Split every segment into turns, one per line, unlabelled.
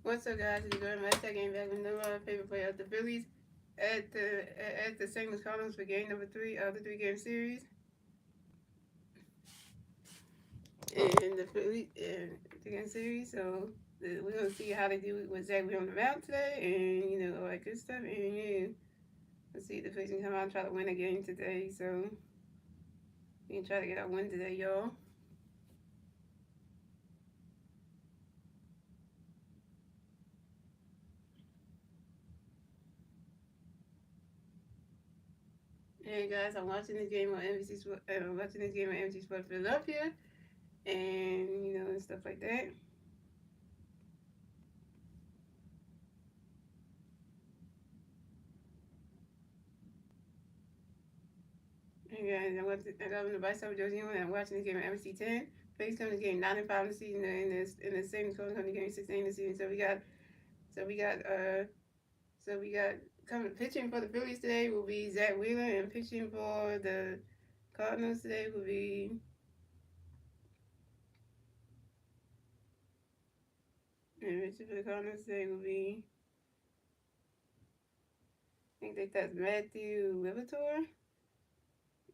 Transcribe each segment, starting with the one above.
What's up, guys? It's Jordan. Let's take game back with another favorite player of the Phillies at the St. Louis Cardinals for game number 3 of the 3-game series. And the Phillies and 3-game series. So we're gonna see how they do with Zach on the mound today, and all that good stuff. And let's see if the Phillies can come out and try to win a game today. So we can try to get a win today, y'all. Hey guys, I'm watching this game on NBC Sport. I'm watching this game on NBC Sport Philadelphia, and and stuff like that. Hey guys, I got on the bicycle Josie and I'm watching this game at MC 10. Phillies coming to game 9 and 5 in the season, and in the same coming to game 16 in the season. So we got so we got coming pitching for the Phillies today will be Zach Wheeler, and pitching for the Cardinals today will be and pitching for the Cardinals today will be I think that's Matthew Liberatore.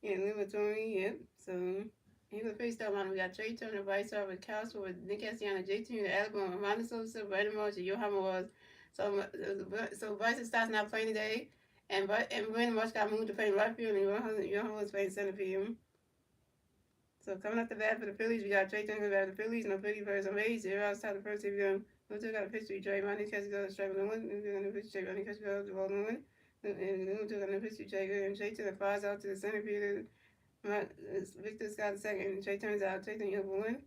Yeah, Liberatore, yep. So he was faced up on. We got Trey Turner, Bryce Harper, Castro with Nick Castellanos, JT, Alabama, Mondo Sosa, Brandon Marsh, and Johan was. So Bryce starts not playing today, and Brandon Marsh got moved to play right field, and Johan was playing center field. So coming up the bat for the Phillies, we got Trey Turner for the Phillies, no Philly versus Mays, 0 outside the first if you go to got a pitch to Trey, Ronnie catch goes strike one, and then the pitch Trey, Ronnie catch goes the ball one, and then we took on the pitch to Trey, and Trey to the flies out to the center field. Victor Scott second. Trey turns out. Trey turns over one.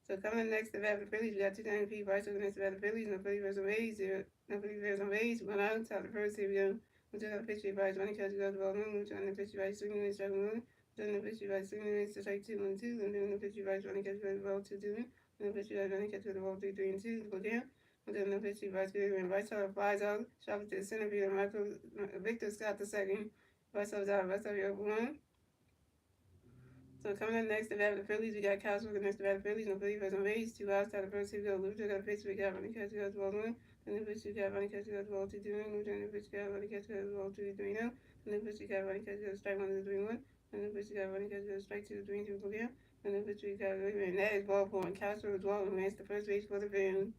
So coming next to bat for the Phillies, we got 290 feet. Bryce looking next to bat for the Phillies. No Phillies versus Mays. No Phillies versus Mays. One out. Top the first. Here we go. We took out the pitch. Bryce running catch goes the ball moon. We took on the pitch. Bryce swinging and striking one. Then the pitch. Bryce swinging and strike 2-1-2. And then the pitch. Bryce running catch goes the ball 2-2. And the pitch. Bryce running catch goes the ball 3-3-2. Go down. And then the pitch. Bryce goes and Bryce flies out. Shot to the center field. Michael Victor Scott the second. Bryce out. Bryce out over one. So coming up next to bat the Phillies, we got Castro next to bat the Phillies. No Phillies versus Mays. 2 outs out the first. Here we go. Luther got a pitch. We got running catch goes ball one. Then the pitch we got running catch goes ball 2-2. Luther and the pitch got running catch goes ball 2-3 now. Then the pitch we got running catch goes strike 1-3-1. Then the pitch we got running catch goes strike 2-3-2 go down. Then the pitch we got and that is ball four. And Castro is ball and that's the first base for the Phillies.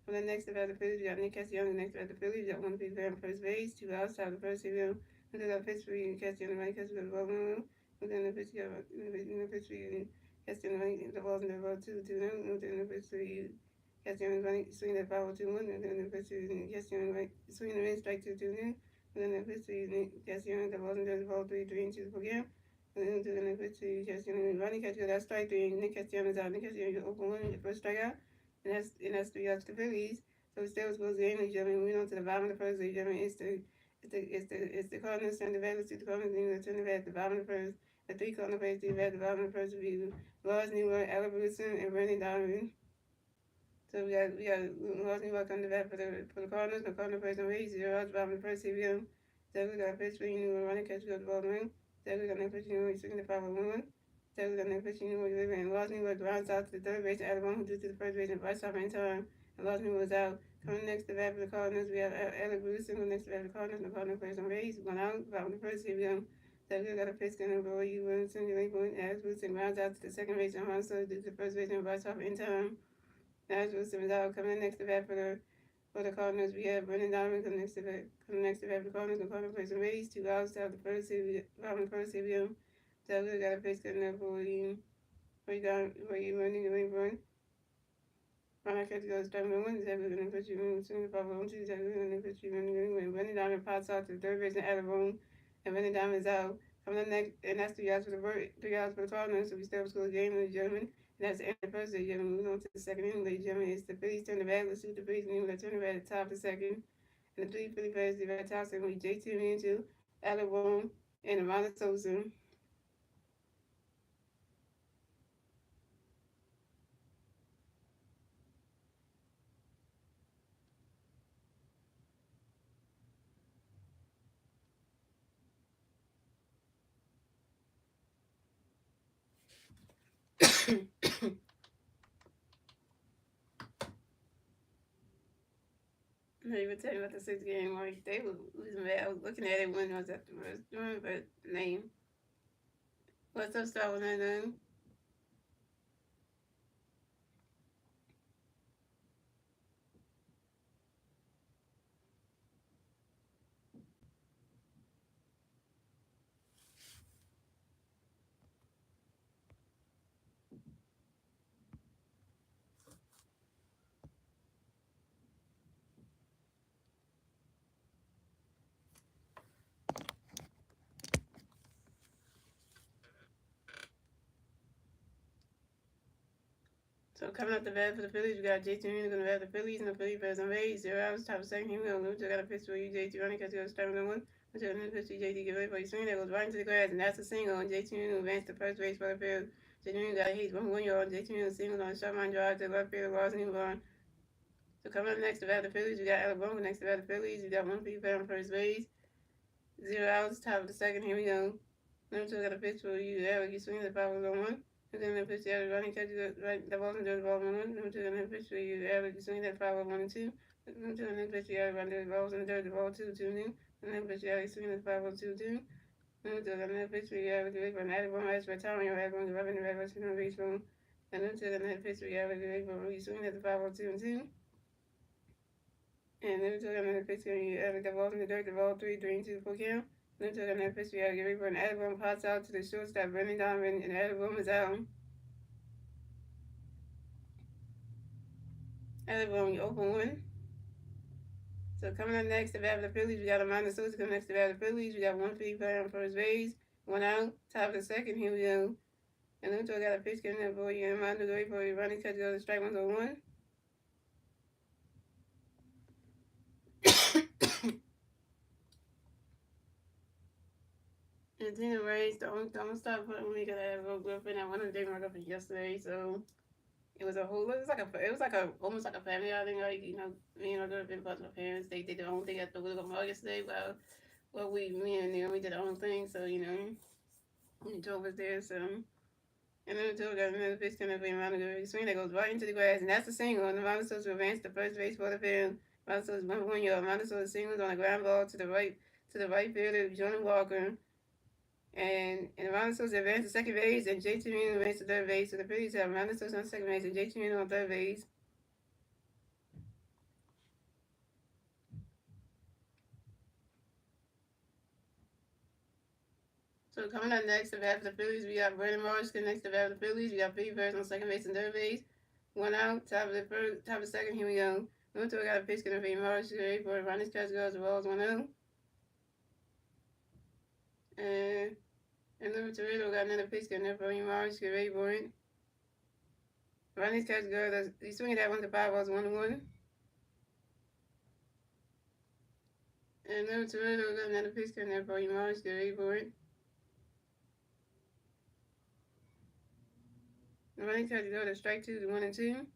From the next about the Phillies, we got Nick Castellanos next about the Phillies. We got one pitch on first base. 2 outs out the first. Here we go. Luther got a pitch for Castellanos running catch goes ball one. And then the pitch got the pitch we Casting running the balls in the road to them, and then the pitch to casting running swing the foul 2-1, and then the pitch to casting right swing the ring strike 2-2, and then the pitch to casting the balls in the ball 3-3 for game. And then the pitch to casting running catch that strike 3, and Nick Castellanos out. Nick Castellanos open one, the first strikeout, and that's 3 outs to the Phillies. So it still was the game, ladies and gentlemen. We on to the bottom of the first, ladies and gentlemen. It's the Cardinals and the Vegas to the Cardinals and the turn at the bottom of the first. The 3 Cardinal players to the bottom of the first review. Lars Newell, Alec Wilson, and Randy Donovan. So we got Lars Newell coming to bat for the Cardinals. The Cardinal plays on base 0 outs bottom of the first review. So we got a pitch for Newell running catch goes the ball ring. So we got no pitch Newell swinging the 5-1. So we got no pitch Newell and Lars Newell grounds out to the third base. Alabama who due to the first base and Bryce Harper in time. And Lars Newell was out. Coming next to bat for the Cardinals, we have Alec Wilson who next to bat for the Cardinals. The Cardinals plays on base 1 out bottom of the first review. So we got a pitch going to Roy Wilson, Alex Wilson rounds out to the second base and also due to the first base and Bryce Harper in time. Alex Wilson was out. Coming next to bat for the Cardinals, we have Brendan Donovan coming next to bat for the Cardinals. The Cardinals plays some base 2 outs out the first review. So we got a pitch going up for you running the ring run. Run catch goes strike 1. So we're going to put you in the 5-1-2. So we're going to put you in the ring when Brendan Donovan pops out to the third base and out of room. And Brendan Donovan is out. Coming up next, and that's 3 outs for the Cardinals. So we still have score the game, ladies and gentlemen. And that's the end of the first, ladies and gentlemen. Moving on to the second inning, ladies and gentlemen. It's the Phillies turn the back. Let's shoot the Phillies, and we're turn the back at the top of the second. And the 3 Philly players, the back top second, with JT into Alec Boone and Amanda Sosa. No, you were telling me about the sixth game. Like they were losing bad. I was looking at it when I was at the restaurant, but name. What's up, Star Wars name? So coming up the bat for the Phillies, we got JT Moon going to bat the Phillies and the Phillies bears and Rays. 0 outs, top of second. Here we go. Lucha got a pitch for you, JT running because he goes starting on one. Lucha got another pitch to JT, get ready for your swing that goes right into the grass, and that's a single. And JT Moon advanced to first base for the field. JT Moon got a hit 1 yard. JT Moon single on a shot line drive to the left field, lost and run. So coming up next to bat the Phillies, we got Alabama next to bat the Phillies. We got one field on first base. 0 outs, top of the second. Here we go. Lucha got a pitch for you, Eric. You swing the power on one. And then the pitch the running catches the ball and the ball on one. Then to the pitch for you, Eric. You swing that power 1 and 2. Then to the pitch the Eric run the balls and the ball 2 new. And then pitch the Eric swing the power 2 2. Then to the pitch for you, Eric. The run added one ice by time you have one the revenue red was in the base room. And then to the pitch for you, Eric. You swing that the power 2 and 2. And then to the pitch for you, Eric. The ball in the dirt, the ball 3 3 and 2 for count. Then to the pitch for you, Eric. And Adam pops out to the shortstop, Brendan Donovan, and Adam is out. Alabama, you open one. So coming up next, the bat of the Phillies, we got Amanda Sosa coming next to the bat of the Phillies. We got one field player on first base, one out, top of the second. Here we go. And then we got a pitch coming up for you. Amanda go for you. Running catch goes strike 1 And Tina Ray's don't stop putting me because I had a real girlfriend. I wanted to date my girlfriend yesterday, so it was a whole. It was like a almost like a family outing. Like me and my girlfriend plus my parents. They did their own thing at the Willow Mall yesterday. Well, me and them, we did our own thing. So we drove us there. So and then the got another pitch coming from Monica swing that goes right into the grass, and that's a single. And the Monica to advance to first base for the field. Monica 1 1 yard. Monica singles on a ground ball to the right fielder, Jordan Walker. And Monica advanced to second base, and JT Mino advanced to third base. So the Phillies have Monica on second base and JT Mino on third base. So coming up next, the bat for the Phillies, we got Brandon Marsh. Next, the bat for the Phillies, we got Pete Birds on second base and third base. One out, top of the second. Here we go. Luto got a pitch going to be Marsh. Ready for it. Ronnie's catch goes. The ball's 1-0. And Luto Torito got another pitch going to be Marsh. Get ready for it. Ronnie's catch goes. He's swinging that one to 5 balls 1-1. And Luto Torito got another pitch going to be Marsh. Get ready for it. The Ronnie's catch goes to strike 2 to 1-2.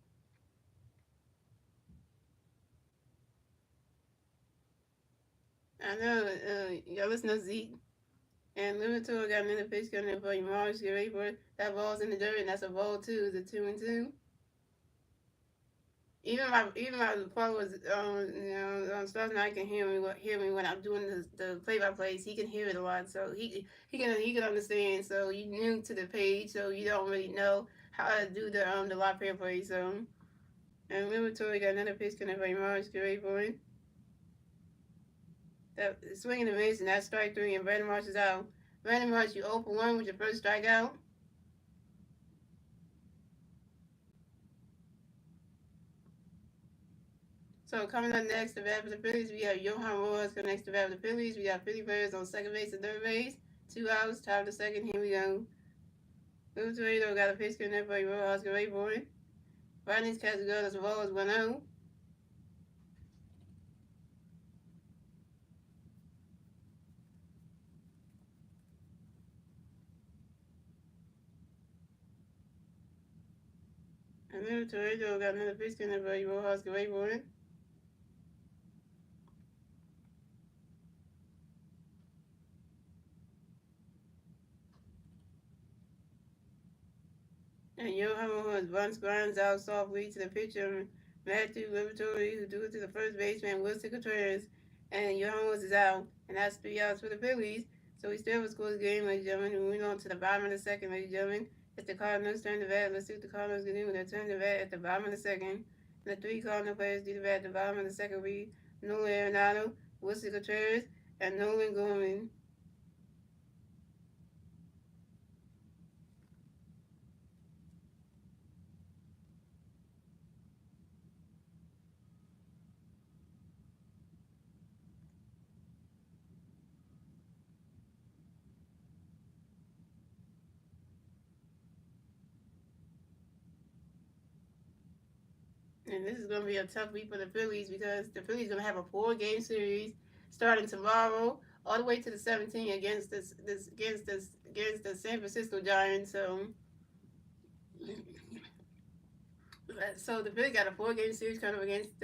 I know, y'all listen to Zeke. And Liverpool got another pitch coming in for you, Marsh. Get ready for it. That ball's in the dirt, and that's a ball too. It's a 2-2. Even my followers, Stars and I can hear me when I'm doing the play-by-plays. He can hear it a lot, so he can understand. So you new to the page, so you don't really know how to do the live play. So and Liverpool got another pitch coming for you, Marsh. Get ready for it. That swinging and miss, and that's strike 3, and Brandon Marsh is out. Brandon Marsh, you 0 for 1 with your first strikeout. So coming up next, the bat for the Phillies, we have Johan Rojas coming next to bat for the Phillies. We got Philly Birds on second base and third base. 2 outs, top of the second. Here we go. Luke Torito got a pitch coming for you, Rojas. Get ready for it. Rodney's catch goes as well as 1-0. And Luke Torito got another pitch coming for you, Rojas. Get ready for it. And Johan Rojas bunts grinds out softly to the pitcher, Matthew Liberatory, who threw it to the first baseman, Wilson Contreras, and Johannes is out. And that's 3 outs for the Phillies. So we still have a scoreless game, ladies and gentlemen. Moving on to the bottom of the second, ladies and gentlemen. It's the Cardinals turn the bat. Let's see what the Cardinals can do when they turn the bat at the bottom of the second. And the 3 Cardinal players do the bat at the bottom of the second read. Nolan Arenado, Wilson Contreras, and Nolan Gorman. And this is going to be a tough week for the Phillies because the Phillies going to have a 4 game series starting tomorrow all the way to the 17th against the San Francisco Giants. So the Phillies got a 4 game series coming up against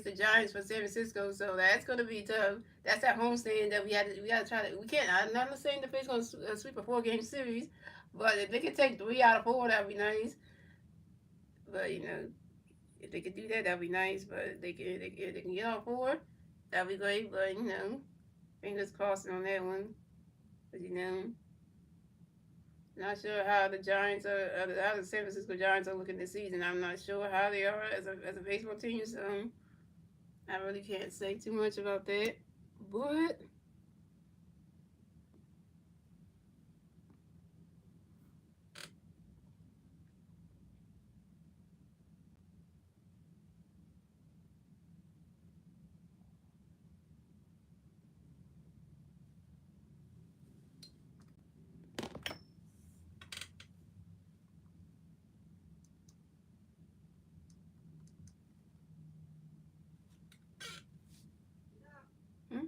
the Giants for San Francisco. So that's going to be tough. That's that homestand that we got to try to. We can't. I'm not saying the Phillies going to sweep a 4 game series, but if they can take 3 out of 4, that'd be nice. But if they could do that, that'd be nice. But if they can get all 4, that'd be great. But fingers crossed on that one. But not sure how the Giants are, how the San Francisco Giants are looking this season. I'm not sure how they are as a baseball team. So I really can't say too much about that. But hmm?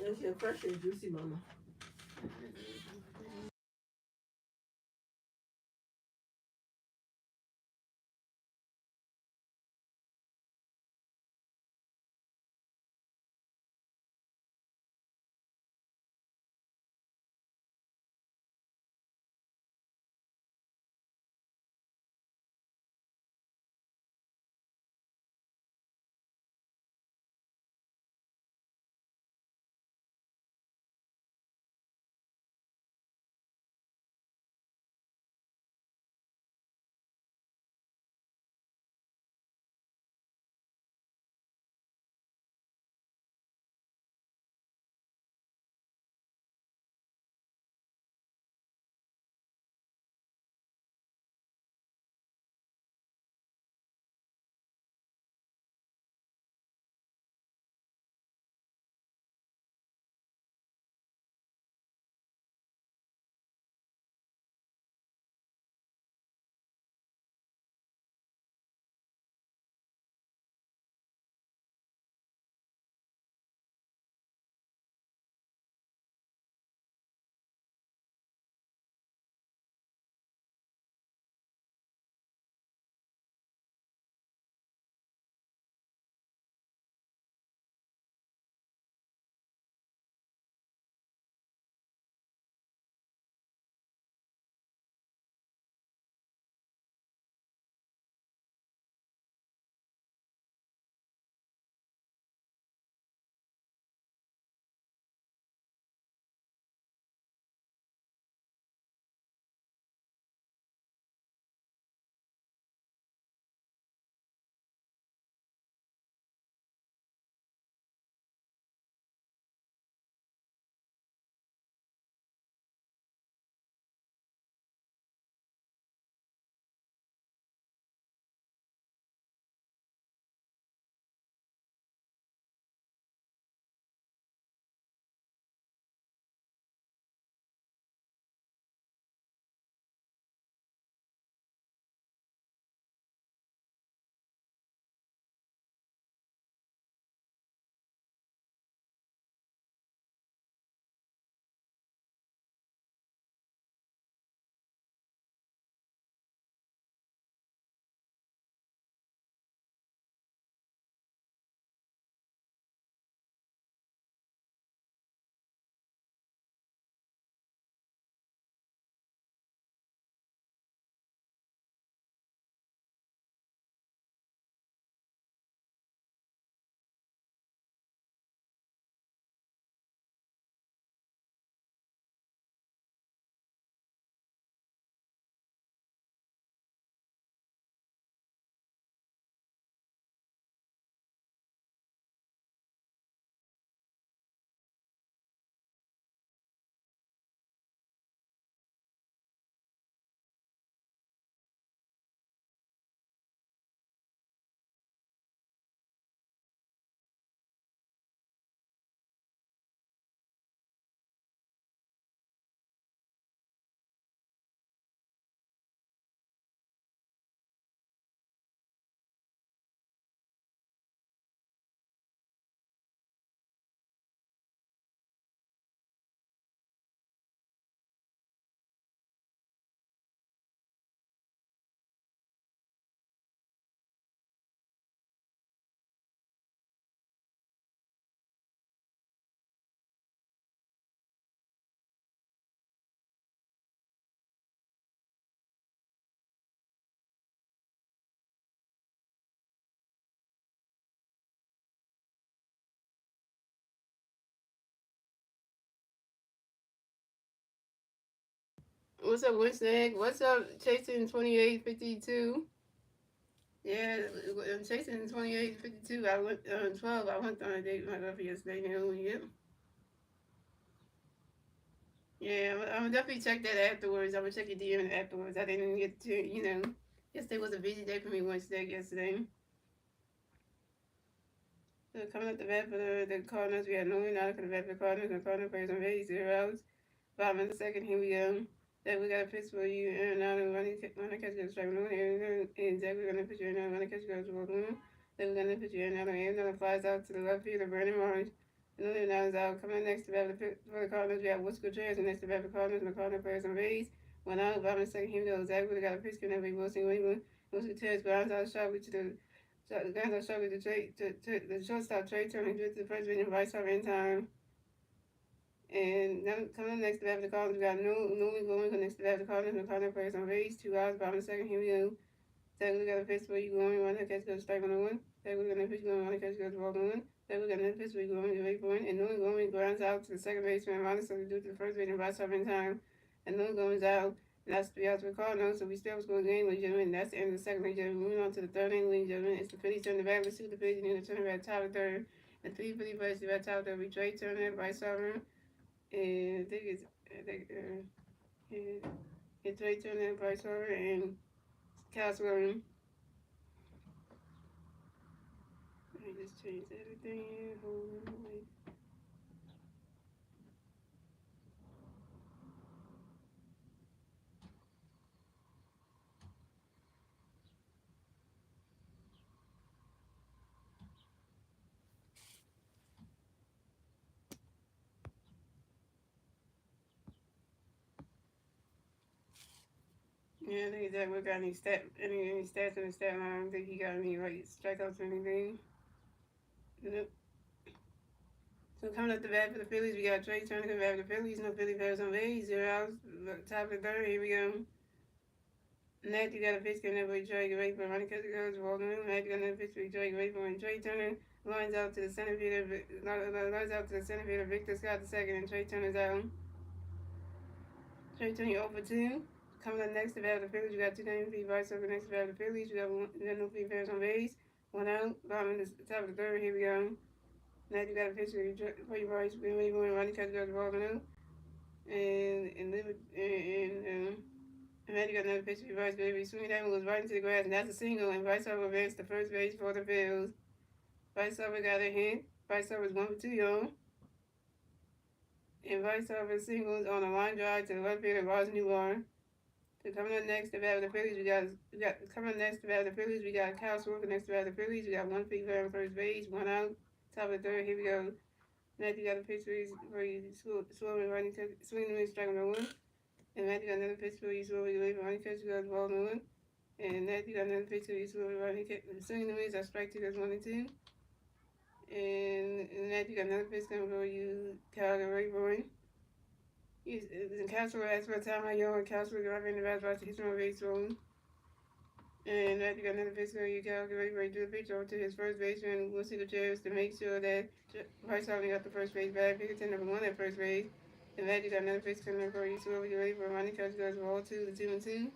That's your fresh and juicy, mama.
What's up, Winston? What's up, Chasing 2852? Yeah, Chasing 2852. I went 12. I went on a date with my girlfriend yesterday. You know, yep. Yeah, I'm gonna definitely check that afterwards. I'm gonna check your DM afterwards. I didn't get to, yesterday was a busy day for me Wednesday yesterday. So coming up the bat for the Cardinals, we had Nolan out for the bat for the Cardinals, and Cardinals plays on base, 0 outs. 5 minutes a second, here we go. Then we got a pitch for you, and now when I catch goes strike one, and Zach, we're gonna pitch you, and when I catch goes ball one. Then we're gonna pitch you, and another flies out to the left field of Brandon Marsh. Another now is out. Coming next to bat for the Cardinals, we have Whisker Chairs, and next to bat for the Cardinals, and the Cardinals players on base. 1 out, 5 minutes a second, here we go. Zach, we got a pitch, and then we Wilson, England. Whisker Chairs grounds out sharply to the guys are sharply to the shortstop Trey Turner to the first base and vice in time. And then coming next to that, the Cardinals, we got Newly going next to that, the Cardinals players on base, 2 hours, bottom of the second, here we go. Second, we got a pitch where you going, run, catch goes strike on the one. Second, we got a pitch going, run, catch goes ball on one. Second, we got another pitch where you going, wait for it, and Newly going grounds out to the second baseman, Ronald so to do to the first base and vice in time. And Newly going out, and that's 3 outs for Cardinals, so we still score the game, ladies and gentlemen. That's the end of the second, ladies and gentlemen. Moving on to the third inning, ladies and gentlemen. It's the Phillies turn the back, let's see what the Phillies need to turn the back, top of the third. And three Philly players to the top of the third, we Trey Turner, Bryce Harper, and it's right on that Bryce Harper and Castleberry. I just changed everything here. Hold on, wait. Yeah, I think Zach got any stats in the stat line. I don't think he got any right strikeouts or anything. Nope. So coming up the bat for the Phillies, we got Trey Turner coming back for the Phillies. No Philly players on base. 0 outs. Top of the third. Here we go. Next, you got a pitch coming up with Trey away from running because it goes Walden. Next, you got another pitch with Trey away from Trey Turner. Lines out to the center fielder. Lines out to the center fielder. Victor Scott the second, and Trey Turner's out. Trey Turner over 2. Coming up next to bat of the Phillies, you got 293 Vice over next to bat of the Phillies. You got no free fans on base. 1 out. Bottom of the top of the third. Here we go. Now you got a pitch for your Vice. Been waiting on running because you got the ball now. And then you got another pitch for your Vice, baby. Swinging that one goes right into the grass, and that's a single. And Vice over advanced to first base for the Phillies. Vice over got a hit. Vice over is 1 for 2, y'all. And Vice over singles on a line drive to the left field of Ross Newbar. So coming up next to bat of the Phillies, we got coming up next to bat of the Phillies, we got Kyle Swartz next to bat of the Phillies. We got 1 free player on first base, 1 out, top of the third. Here we go. Matthew got a pitch where he's slowly running, swinging and striking on one. And Matthew got another pitch where he's slowly running, catch goes ball on one. And Matthew got another pitch where he's slowly running, swinging the wings. I strike two, that's 1 and 2. And Matthew got another pitch coming for you, Kyle got right for and Castle asked for a time how young Castle got in the bad spot. He's from base rolling. And after got another pitch, you got ready to do the pitch over to his first baseman, Will Chairs, to make sure that Bryce Harper got the first base back. Pinkerton number 1 at first base. And after got another pitch coming for you, so you're ready for a running catch goes ball 2, the 2 and 2.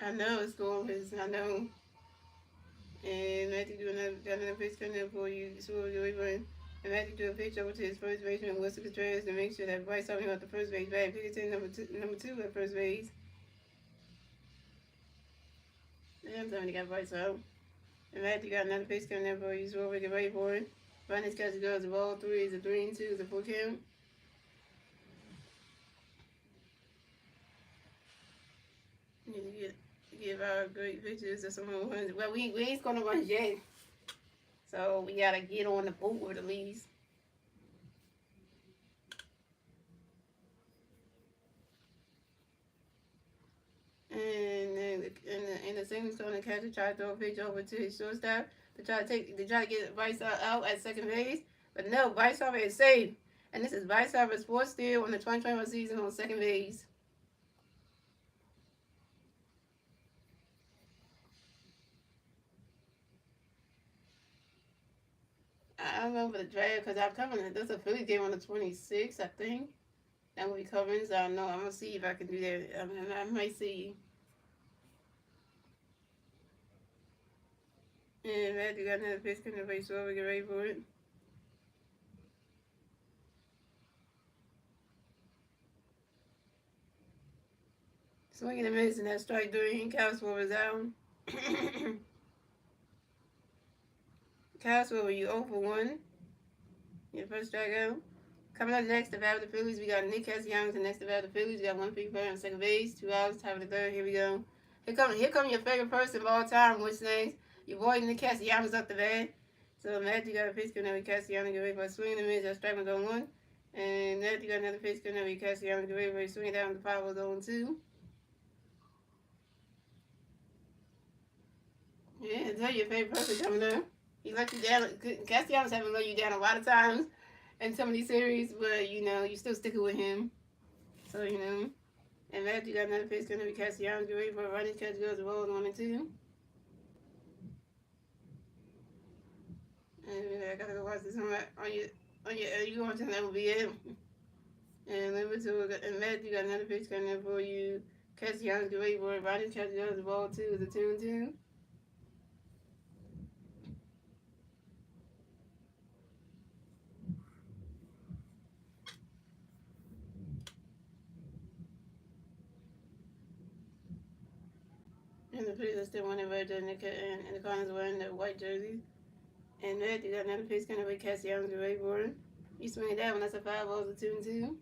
I know it's going because I know. And Matthew got another pitch coming up for you, so you're ready for and Matthew do a pitch over to his first baseman, Wilson Contreras, to make sure that Bryce Harper got the first base back. Pinkerton number two at first base. And somebody got Bryce Harper. And Matthew got another pitch coming up for you, so we get ready for it. Finance catch goes the ball 3 is a 3 and 2 is a full count. Need to give our great pictures of someone wins. Well, we ain't gonna run yet, so we gotta get on the board at least. And the same is gonna catch a try to throw a pitch over to his shortstop to try to get Bryce out at second base. But no, Bryce Harper is safe. And this is Bryce Harper's 4th steal on the 2021 season on second base. I don't know for the draft because I'm covering. There's a Philly game on the 26th, I think. I'm gonna be covering, so I don't know. I'm gonna see if I can do that. I mean, I might see. And Matt, you got another pitch coming up, so we get ready for it. Swinging and missing that strike during Caswell was out. Caswell, were you 0 for 1? Your first strikeout. Coming up next, the bat of the Phillies, we got Nick Castellanos. The next, the bat of the Phillies, we got one free player on second base, 2 outs, top of the third. Here we go. Here come your favorite person of all time. What's next? Your boy Nick Castellanos up the bat. So Matt, you got a pitch coming up with Castellanos. Get ready for a swing and a miss. That strike was on 1. And Matt, you got another pitch coming up with Castellanos. Get ready for a swing down. The 5 was on 2. Yeah, tell your favorite person coming up. He let you down. Castellanos haven't let you down a lot of times in some of these series, but you still sticking with him. So. And Matt, you got another pitch going to be Castellanos. Get ready for a running catch. Goes the ball 1 and 2. And I gotta go watch this on your. You going to that will be it. And number 2, and Matt, you got another pitch coming in for you. Castellanos. Get ready for a running catch. Goes the ball 2. Is a 2 and 2. And the Phillies are still winning red and the Cardinals wearing the white jerseys. And Matt, you got another pitch coming with Castellanos. Get ready for it. You swing it that one. That's a 5 balls. A 2 and 2.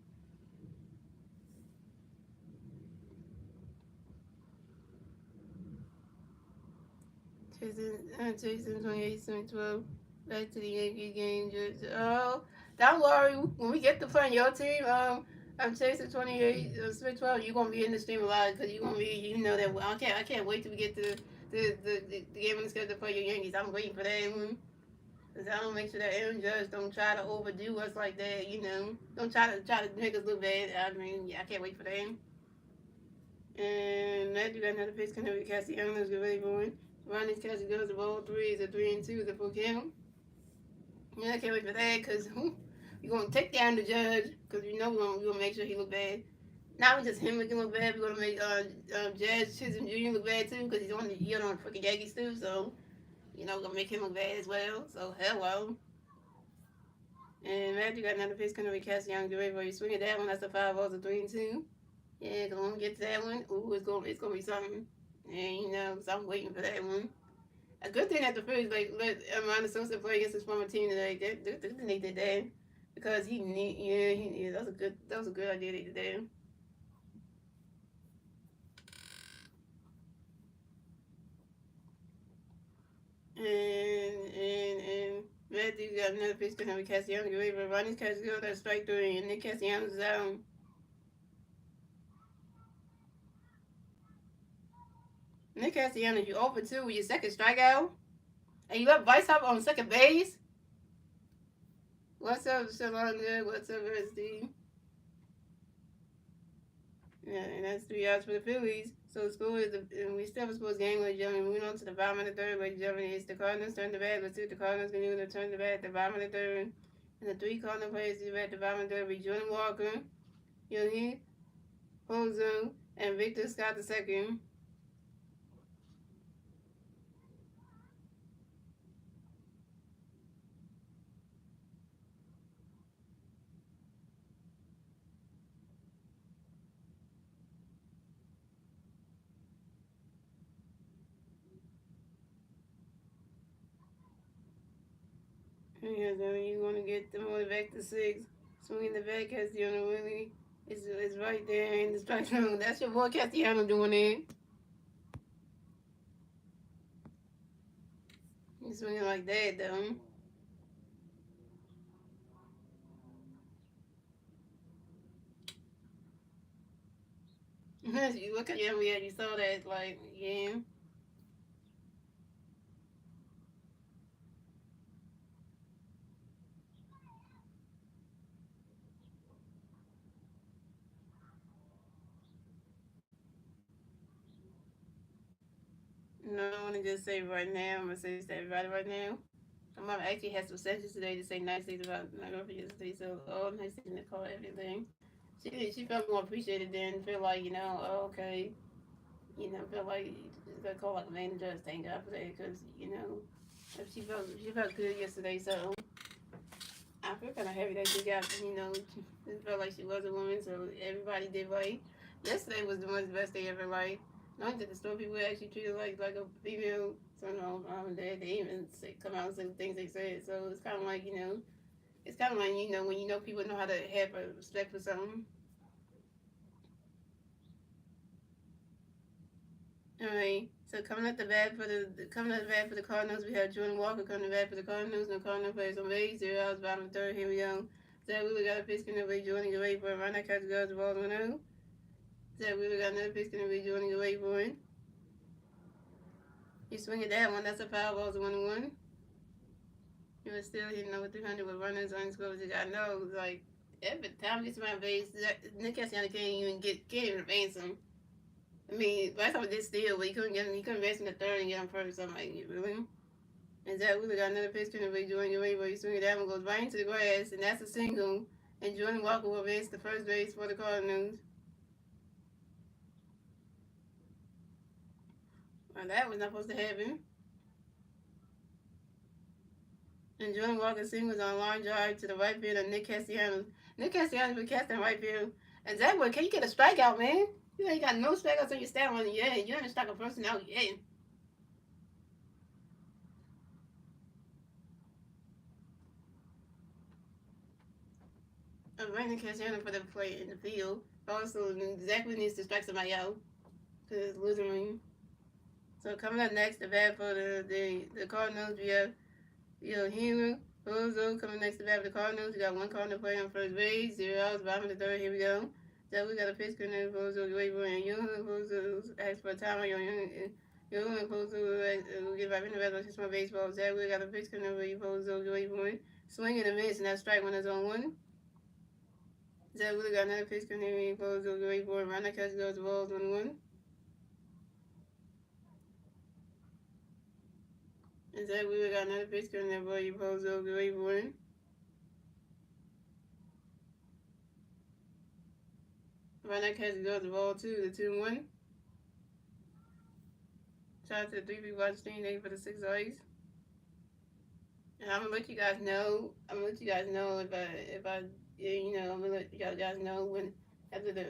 Chasing 28, 12. Back to the Yankees game. Oh, don't worry. When we get to playing your team, I'm chasing 28, 12. You're gonna be in the stream a lot because you're gonna be. You know that. I can't wait till we get to the game on the schedule to play your Yankees. I'm waiting for that one. Cause I don't make sure that Aaron Judge don't try to overdo us like that. Don't try to make us look bad. I mean, yeah, I can't wait for that. And that you got another pitch coming with Castellanos. Get ready for it. Ronnie's catch goes the ball 3 is a 3 and 2 is a full count. Yeah, I can't wait for that because we're gonna take down the judge because we're gonna make sure he look bad. Not just him looking look bad, we're gonna make Judge Chisholm Jr. look bad too because he's on the freaking Yankees too. So we're gonna make him look bad as well. So hello. And Matthew got another pitch coming with Castellanos. Get ready for you swing at that one. That's a 5 balls a 3 and 2. Yeah, cause when we get to that one, it's gonna be something. And so I'm waiting for that one. A good thing that the Phillies let Amanda Sosa play against his former team today. They did that because that was a good idea they did that. And Matthew got another pitch to him with Castellanos. Get ready for Ronnie's catch go that strike 3 and Nick Castellanos is out. Nick Castellanos, you over 2 with your second strikeout, and you left Vice up on second base. What's up, Shalonda? What's up, SD? Yeah, and that's 3 outs for the Phillies. So the score is, and we still have a sports game, ladies and gentlemen. Moving on to the bottom of the third, ladies and gentlemen. It's the Cardinals turn the bat. Let's see what the Cardinals can do. They turn the bat at the bottom of the third. And the 3 Cardinal players at the bottom of the third be Jordan Walker, Yohi, Hozo, and Victor Scott the second. Yeah, so you want to get them all back to 6. Swinging the back, Castellanos really is right there in the strike zone. That's your boy Castellanos doing it. He's swinging like that, though. You look at you saw that, like, yeah. No, I want to just say right now, I'm going to say this to everybody right now. My mom actually had some sessions today to say nice things about my girlfriend yesterday. So all nice things in the car, everything. She felt more appreciated then. Feel like oh, okay, feel like the call like a man does. Thank God for that because she felt good yesterday. So I feel kind of happy that she got she felt like she was a woman. So everybody did right. Yesterday was the most best day ever. Like not that the store people actually treated like a female. So no, they even come out and say the things they said. So it's kind of like it's kind of like when people know how to have a respect for something. All right. So coming at the bat for the Cardinals, we have Jordan Walker coming to bat for the Cardinals. And the Cardinals plays on base. 0 outs, bottom third. Here we go. Zach Wheeler got a pitch going to be Jordan away for a run. That catch goes the ball 1-0. Zach Wheeler got another pitch going to be Jordan away for it. He's swinging that one. That's a foul ball. It's 1-1. He was still hitting over 300 with runners on score. I know, like every time he gets my base, Nick Castellanos can't even advance him. I mean, last time I did steal, but he couldn't get him. He couldn't advance in the third and get him first. I'm like, really? And Zach Wheeler got another pitch to be Jordan away, but he's swinging that one goes right into the grass, and that's a single. And Jordan Walker will advance to first base for the Cardinals. Well, that was not supposed to happen. And Jordan Walker singles on a line drive to the right field of Nick Castellanos. Nick Castellanos was casting right field. And Zach, can you get a strikeout, man? You ain't got no strikeouts on your stat line yet. You haven't struck a person out yet. Brandon Castellanos for the play in the field. Also, Zach needs to strike somebody out because it's losing. So coming up next, the bat for the Cardinals, we have Hero Bozo coming next to bat for the Cardinals. We got one Cardinal player on first base, 0 outs, bottom of the third. Here we go. So we got a pitch coming Bozo waiver and Bozo asked for a time on Bozo will get back in the battle to my baseball. So we got a pitch coming Bozo waiver swing and a miss, and that strike when it's on one. Zach Wheeler got another pitch coming Bozo waiver and Rana catch goes the balls 1-1. And Zach Wheeler got another pitch coming in for Bozo waiver. Rana catch goes the ball 2-1. Shout out to the 3 people watching stream. Thank you for the 6 likes. And I'm gonna let you guys know. I'm gonna let you guys know if I I'm gonna let you guys know when after the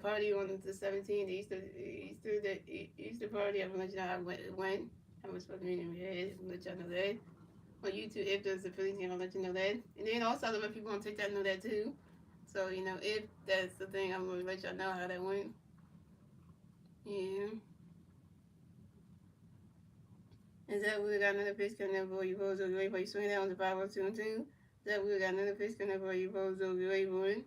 party on the 17th, Easter party. I'm gonna let you know how it went. How much supposed to be in your head. I'm gonna let y'all know that. On YouTube, if there's a Phillies game, I'll let you know that. And then also, other people on TikTok know that too. So if that's the thing, I'm gonna let y'all know how that went. Yeah. And Zach Wheeler got another pitch coming up for you, Bozo. You wait for you swing that on the 5-2-2. Zach Wheeler got another pitch coming up for you, Bozo. You wait for it.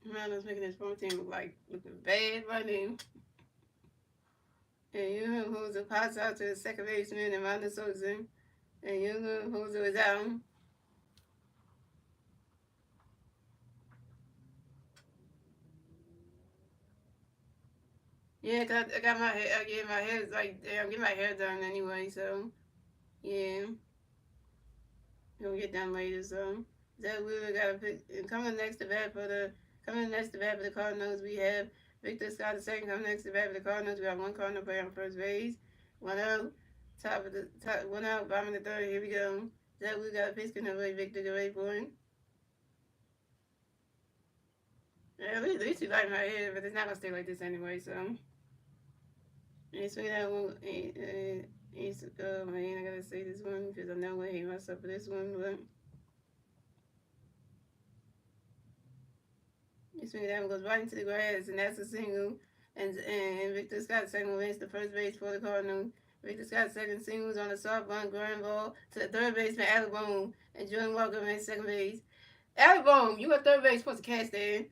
Ronald's making his phone team looking bad right now. And Hozo pops out to the second baseman and Ronald Sosa. And Hozo is out. Yeah, cause I got my hair. I get my hair I'm getting my hair done anyway. So yeah, it'll get done later. So Zach Wheeler got a pick. Coming next to bat for the Cardinals, we have Victor Scott II coming next to bat for the Cardinals. We got one Cardinal player on first base. 1 out. Top 1 out. Bottom of the third. Here we go. Zach Wheeler got a pitch coming away. Victor go away for it. Yeah, at least you like my hair, but it's not gonna stay like this anyway. So. And so that one, oh man, I gotta say this one because I know I hate myself for this one, but this one that one goes right into the grass, and that's a single. And Victor Scott second wins the first base for the Cardinals. Victor Scott second singles on a soft bunt ground ball to the third baseman Alabone, and Jordan Walker wins second base. Alabone, you at third base supposed to catch there.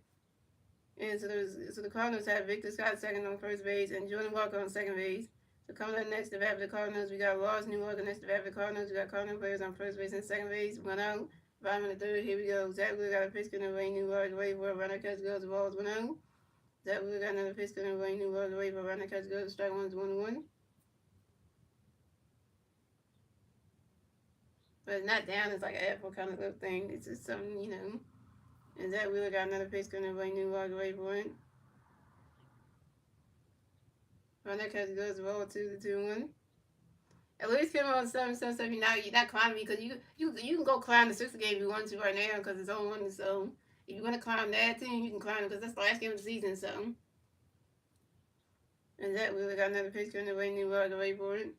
And so the Cardinals have Victor Scott second on first base and Jordan Walker on second base. So coming up next, the bat for the Cardinals, we got Ross New York. Next, the bat for the Cardinals, we got Cardinal players on first base and second base. One out. Bottom of the third, here we go. Zach Wheeler got a pitch in the rain. New York away for a runner catch goes. The ball is 1-0. Zach Wheeler got another pitch in the rain. New York away for a runner catch goes. Strike one is 1-1. But it's not down. It's like an apple kind of little thing. It's just something, you know. And Zach Wheeler got another pitch in the rain. New York away for it. Runner catch goes. The ball 2-1. At least come on 7-7. You're not climbing because you can go climb the sixth game if you want to right now because it's on one. So if you want to climb that team, you can climb it because that's the last game of the season. So and that we got another pitch on the way. New York away for it.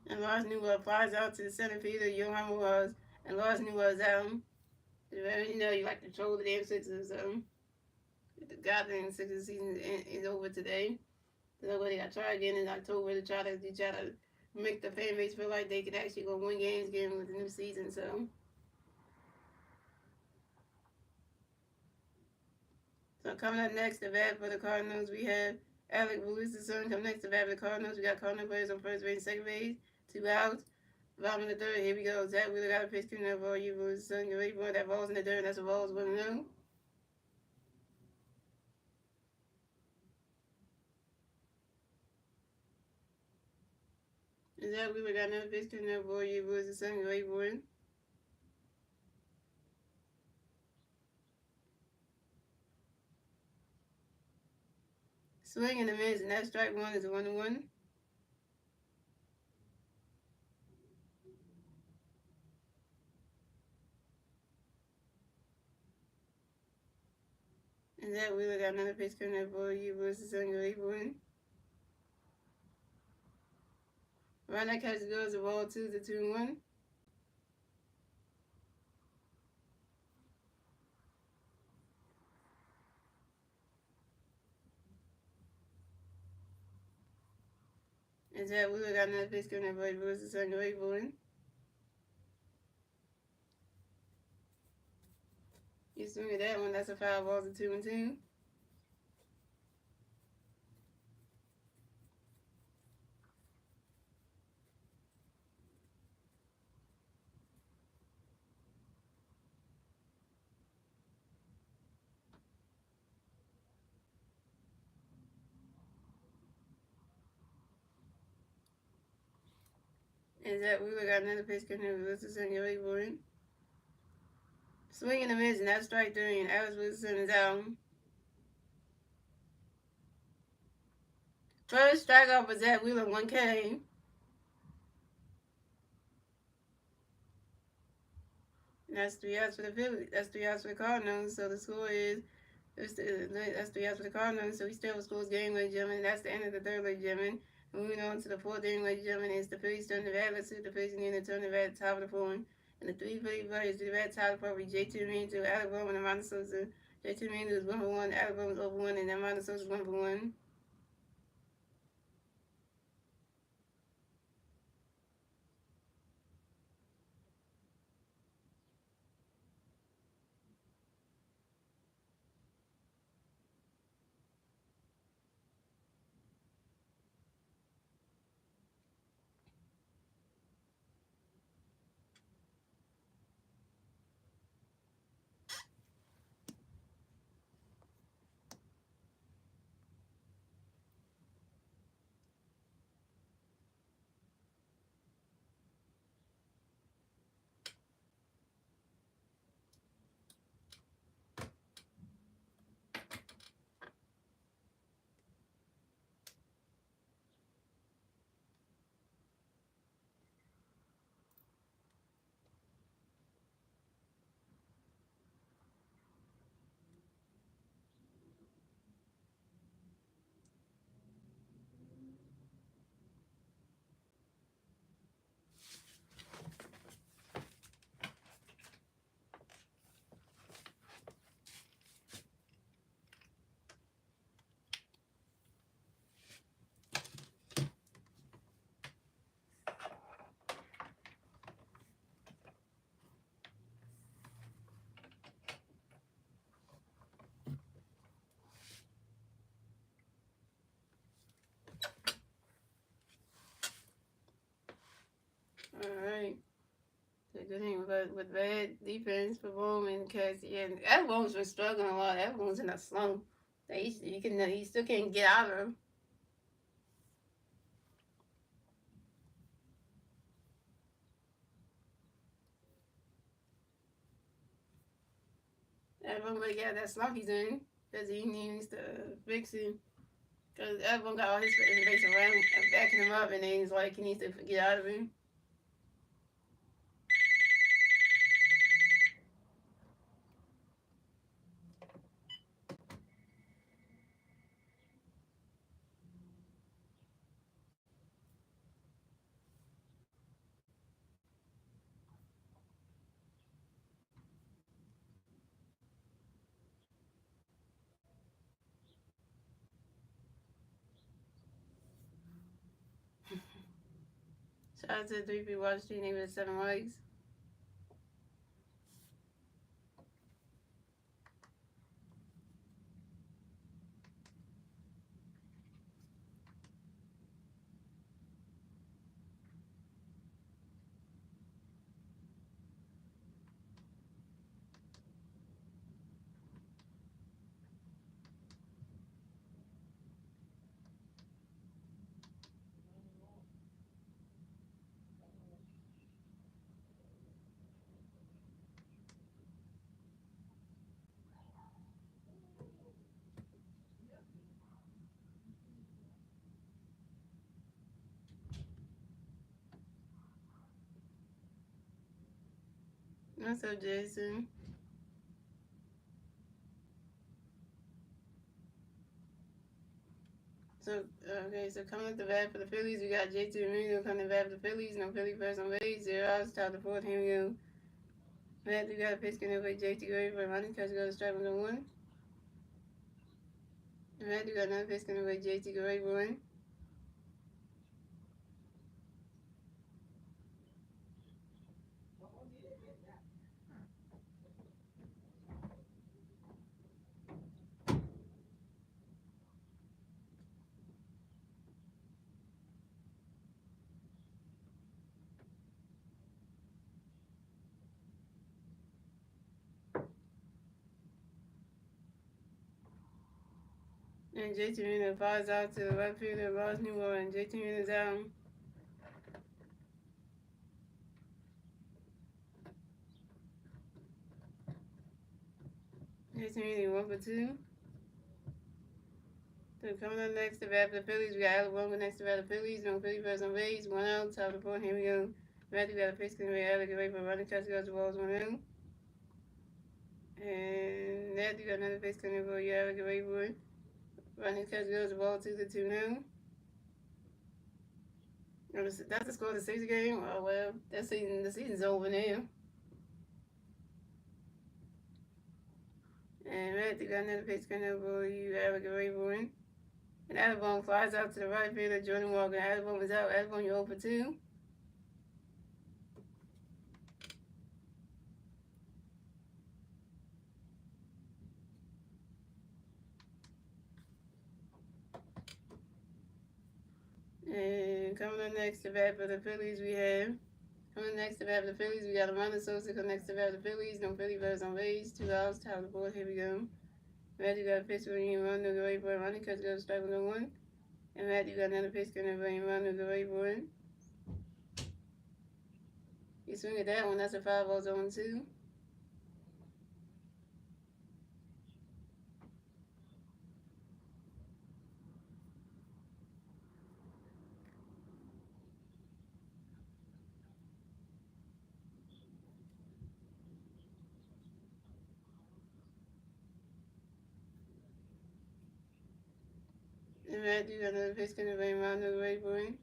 And Lars Newell flies out to the center fielder. Johan was and Lars Newell's out. You know you like to troll the damn Sixers. So the goddamn Sixers season is over today. So they got to try again in October to try to make the fan base feel like they can actually go win games again with the new season. So coming up next, the bat for the Cardinals, we have Alec Velusa's son. Coming next, the bat for the Cardinals, we got Cardinal players on first base and second base, 2 outs. Bottom of the third, here we go. Zach Wheeler got a pitch coming up for you, Velusa's son. You're ready for it. That ball's in the dirt. That's a ball's 1-0. And Zach Wheeler got another pitch coming up for you, Velusa's son. You're ready for it. Swing and a miss, and that strike one is a 1-1. And Zach Wheeler got another pitch coming up for you, Velusa's son. You're ready for it. Right now, catch goes the ball 2-2-1. And Zach Wheeler got another pitch coming up for you, Velusa's son. You're ready for it. You swing at that one, that's a foul ball to 2-2. And Zach Wheeler got another pitch coming in. Wilson, you're ready for it. Swing and a miss, and that's strike three. And Alex Wilson is out. First strikeout for Zach Wheeler, 1K. And that's 3 outs for the Phillies. That's 3 outs for the Cardinals. So the score is that's 3 outs for the Cardinals. So we still scores game, ladies and gentlemen. That's the end of the third, ladies and gentlemen. Moving on to the fourth inning, ladies and gentlemen, is the Phillies turn the bat. Let's see the Phillies in the turn the bat top of the fourth. And the three Philly players to the bat top of the fourth. J.T. Mean to Alabama and Amanda Sosa. J.T. Mean is 1-for-1. Alabama's 0-for-1, and Amanda Sosa is 1-for-1. with bad defense for Bowman because yeah, everyone's been struggling a lot. Everyone's in a slump. He still can't get out of them. Everyone really got that slump he's in because he needs to fix it. Because everyone got all his base around backing him up, and then he's like he needs to get out of it. Shout out to the 3 people watching stream, name with 7 likes. What's up, Jason? So, okay, so coming at the bat for the Phillies, we got JT Marino coming to bat for the Phillies. No Philly first on base. 0 outs, top of the fourth. Here we go. Matt, we got a pitch going over JT Gray for running. Catch goes strike 1. Matt, we got another pitch going over JT Gray for 1. And JT Marino flies out to the left fielder, Ross Newell, and JT Marino's out. JT Marino 1 for 2. So coming up next to bat for the Phillies, we got Alabama next to bat for the Phillies. No Philly first on base. 1 out, top of the fourth. Here we go. Matthew got a pitch going over Alec away for running. Catch goes the balls 1 out. And Matthew got another pitch going over Alec away for it. Running catch goes the ball 2 now. That's the score of the 6th game. Oh well, the season's over now. And Matthew got another pitch going over you, Alec away for it. And Alabama flies out to the right fielder, Jordan Walker. Alabama's out. Alabama, you're 0 for 2. And coming up next to bat for the Phillies, we have. Coming next to bat for the Phillies, we got Amanda Sosa. Coming next to bat for the Phillies. No Philly birds on base. 2 outs, top of the board. Here we go. Matthew got a pitch when you run to go away for it. Running catch goes strike 1. And Matthew got another pitch going over and run to go away for it. You swing at that one, that's a 5-0 zone 2. And Matthew got another pitch going over and run to go away for it.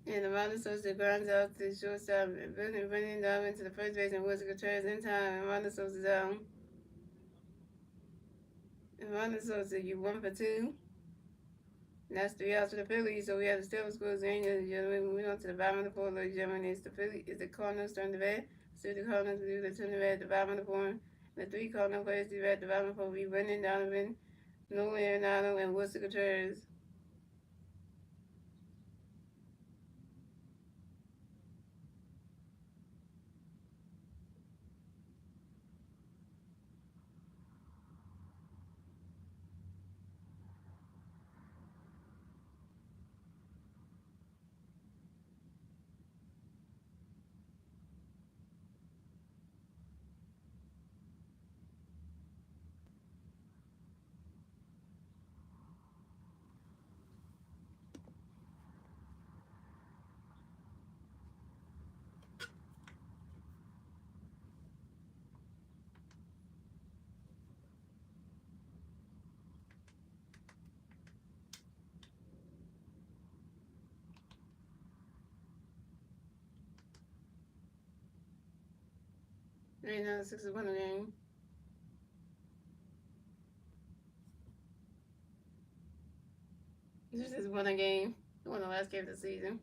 And Amanda Sosa grounds out to the shortstop, running down into the first base, and Woods Contreras in time. Amanda Sosa's out. Amanda Sosa, you 1 for 2. And that's 3 hours for the Phillies. So we have the Steelers scores in. Moving on to the bottom of the fourth, ladies and gentlemen. It's the Phillies. It's the Cardinals turn the bat. So the Cardinals do the turn the bat at the bottom of the fourth. The three Cardinal players do at the bottom of the fourth. We Brendan Donovan, Nolan Arenado, and Wilson Contreras. Right now, the Sixers won the game. This is won a game. They won the last game of the season.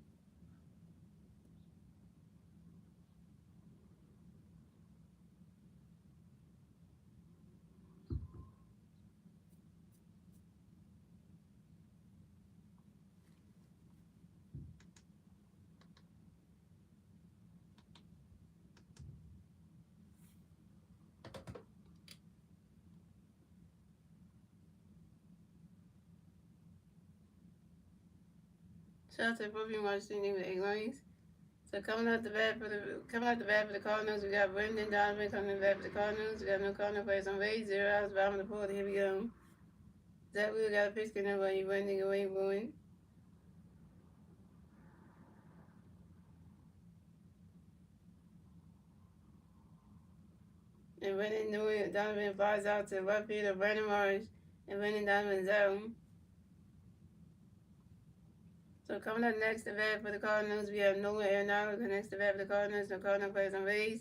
Shout out to both of you watching with 8 lanes. So coming out the bat for the Cardinals, we got Brendan Donovan coming in the bat for the Cardinals. We got no Cardinal players on base, 0 outs, bottom of the fourth. Here we go. Zach Wheeler got a pitch getting over. He running away, going. And Brendan Donovan flies out to left field of Brandon Marsh, and Brendan Donovan's out. So coming up next to bat for the Cardinals, we have Nolan Arenado next to bat for the Cardinals. No Cardinal players on base.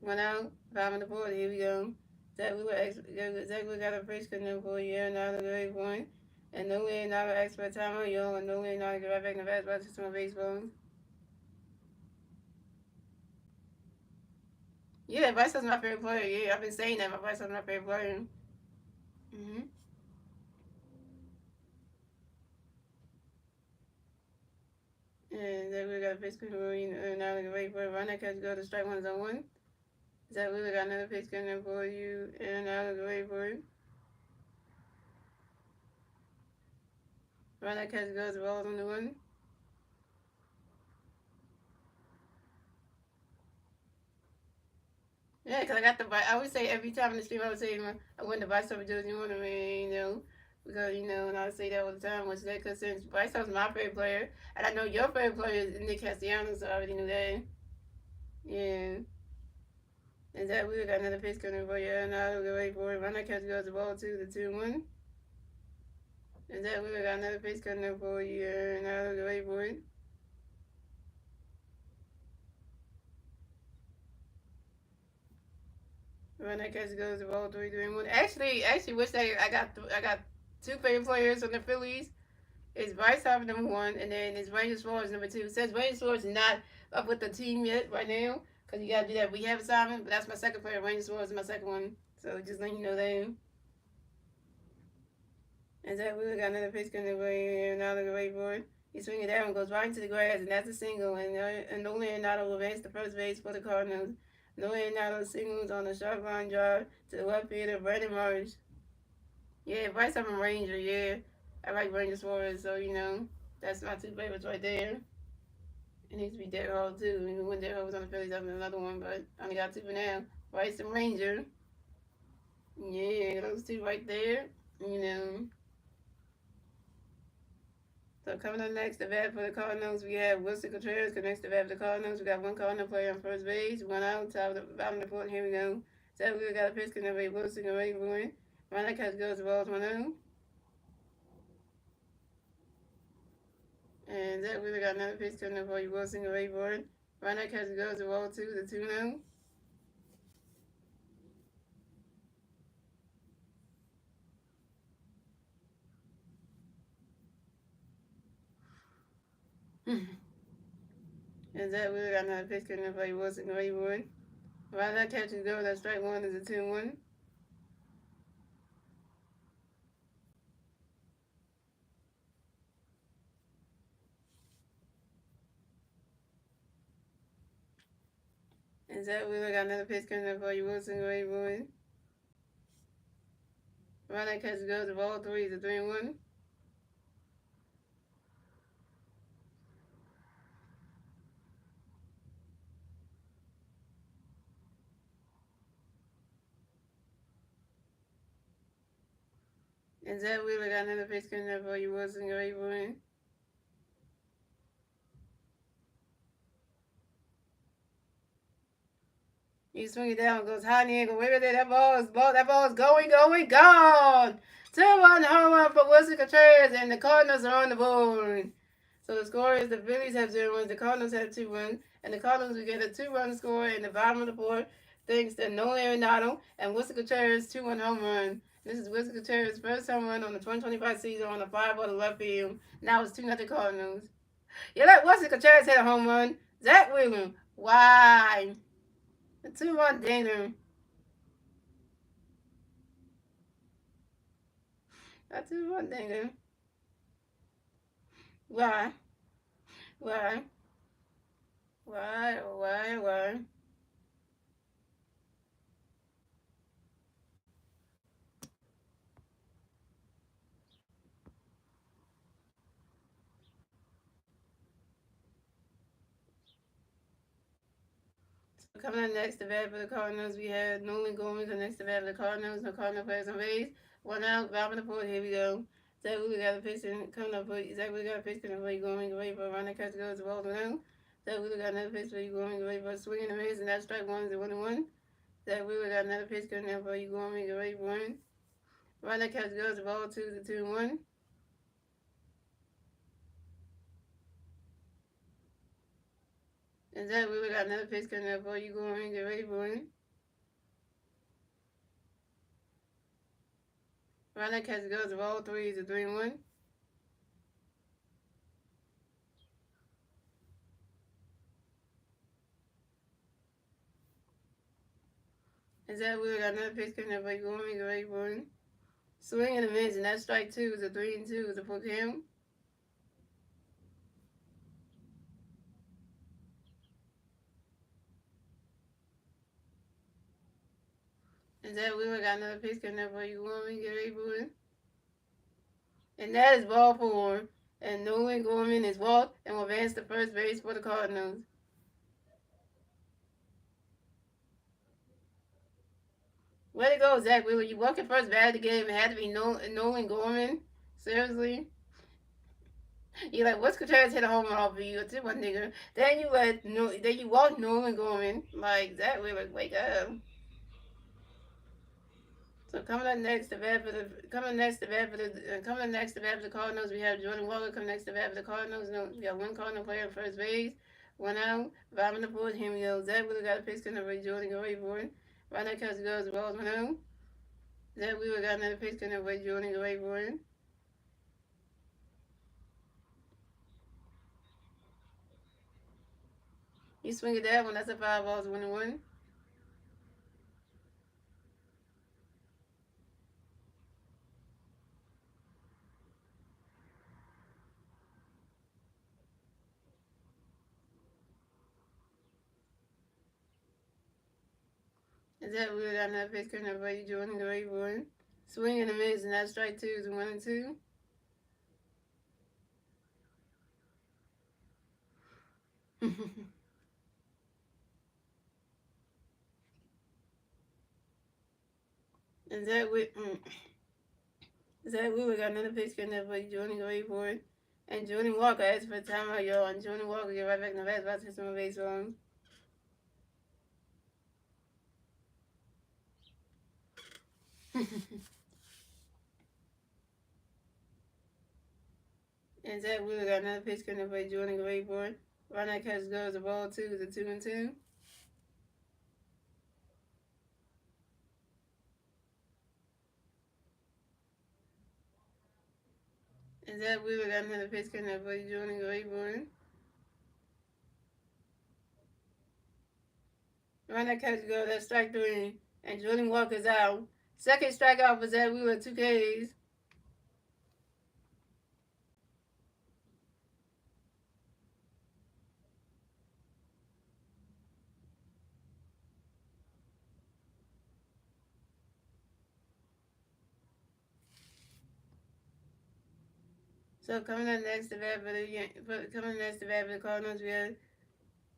1 out, bottom of the fourth. Here we go. Zach Wheeler got a pitch getting over for you. Arenado the right point. And Nolan Arenado acts for a timeout. Yo, and Nolan Arenado get right back in the fastball to some baseball. Yeah, Bryce was my favorite player. Yeah, I've been saying that. Bryce was my favorite player. Mm-hmm. And then we got a pitch coming and now the wait for a run that catch go to strike 1 on 1. That we got another pitch coming for you and now the wait for it. Run that catch goes balls on the 1. Yeah, because I got the I would say every time in the stream I would say I win the Vice over Jersey Wonder, because and I say that all the time. What's that? Because since Bryce was my favorite player, and I know your favorite player is Nick Castellanos, so I already knew that. Yeah. And that we got another pitch coming for you, and now we'll wait for it. Run that catch goes the ball to the 2-1. And that we got another pitch coming for you, and now we'll wait for it. Run that catch goes the ball 3-1. Actually, wish I got 2 favorite players on the Phillies. It's Bryce Harper number 1, and then it's Ranger Suarez number 2. It says Ranger Suarez is not up with the team yet right now, because you got to do that rehab assignment. But that's my second player. Ranger Suarez is my second one. So just letting you know that. And Zach Wheeler got another pitch coming away, and now they're wait for it. He swings it down, goes right into the grass, and that's a single. And Nolan Arenado will advance to first base for the Cardinals. Nolan Arenado singles on a sharp line drive to the left field of Brandon Marsh. Yeah, Bryce I'm a Ranger, yeah. I like Ranger Suarez, so that's my 2 favorites right there. It needs to be Derek Hall too. When Derek Hall was on the Phillies, I have another one, but I only got 2 for now. Bryce and Ranger. Yeah, those 2 right there. So coming up next, the bat for the Cardinals, we have Wilson Contreras. Next to bat for the Cardinals, we got 1 Cardinal player on first base, 1 out, top of the bottom of the fourth. Here we go. So we got a pitch coming away. Wilson away for it. Run that catch goes the balls 1 out. And that really got another pitch coming up for you. Wilson away for it. Run that catch goes the ball 2, the 2-0. And Zach Wheeler got another pitch coming up for you, Wilson Grayboard. Right, that catches go. That strike one is a 2-1. And Zach Wheeler got another pitch coming up for you, Wilson Grayboard. Right, that catches goes. The ball three is a 3-1. And Zach Wheeler got another pitch coming up for you, Wilson Grayboard. You swing it down, goes high in the air, where that ball is gone. 2-1 home run for Wilson Contreras, and the Cardinals are on the board. So the score is the Phillies have 0 runs, the Cardinals have 2 runs, and the Cardinals will get a 2-run score in the bottom of the board thanks to Nolan Arenado and Wilson Contreras' 2-1 home run. This is Wilson Contreras' first home run on the 2025 season on the 5 ball left field. Now it's 2-0 Cardinals. You let Wilson Contreras hit a home run. Zach Wheeler, why? A 2-1 dinger. A 2-1 dinger. Why? Why? Why? Why? Why? Coming up next, the bat for the Cardinals, we have Nolan Gorman. The next, the bat for the Cardinals. No Cardinal players on base. One out, bottom of the fourth. Here we go. Zach Wheeler got a pitch coming up for you. Zach Wheeler got a pitch coming for you. Gorman, get ready for a run that catch goes to ball now. Zach Wheeler got another pitch for you. Gorman, get ready for a swing and a miss, and that strike one is a 1-1. Zach Wheeler got another pitch coming up for you. Gorman, get ready for one. Run that catch goes to ball two is a 2-1. And Zach Wheeler got another pitch coming up for you. Gorman, get ready for one. Run that catch goes to ball three is a 3-1. And Zach Wheeler got another pitch coming up for you. Gorman, get ready for one. Swing and a miss, and that strike two is a 3-2 is a for him. And Zach Wheeler got another pitch coming up for you. Gorman, get ready for it. And that is ball four. And Nolan Gorman is walked and will advance to first base for the Cardinals. Way to go, Zach Wheeler. You walked your first bat of the game. It had to be Nolan Gorman. Seriously? You're like, what's Contreras hit a home run off of you? It's one nigga. Then you walk Nolan Gorman. Like, Zach Wheeler, wake up. So coming next to bat for the Cardinals, we have Jordan Walker coming next to bat for the Cardinals. No, we got one Cardinal player at first base, one out, bottom of the fourth. Here we go. Zach Wheeler got a pitch coming over Jordan Gray for it. Right now, because goes balls 1-0. Zach Wheeler got another pitch coming over Jordan Gray for it. You swing at that one. That's a 5 balls 1-1. Zach Wheeler got another pitch coming over Jordan Gray for it. Swing and a miss, and that strike two is a 1-2. And Zach Wheeler got another pitch coming up for Jordan Gray for it. And Jordan Walker asked for a timeout, y'all. And Jordan Walker get right back in the bat, about to hit some base runs. And Zach Wheeler got another pitch coming up for Jordan Gray for it. Right now, catch goes the ball two is a 2-2. And Zach Wheeler got another pitch coming up for Jordan Gray for it. Run that catch go. That's strike three. And Jordan Walker's out. Second strikeout for Zach Wheeler, 2 Ks. So coming up next to bat for the Cardinals, we have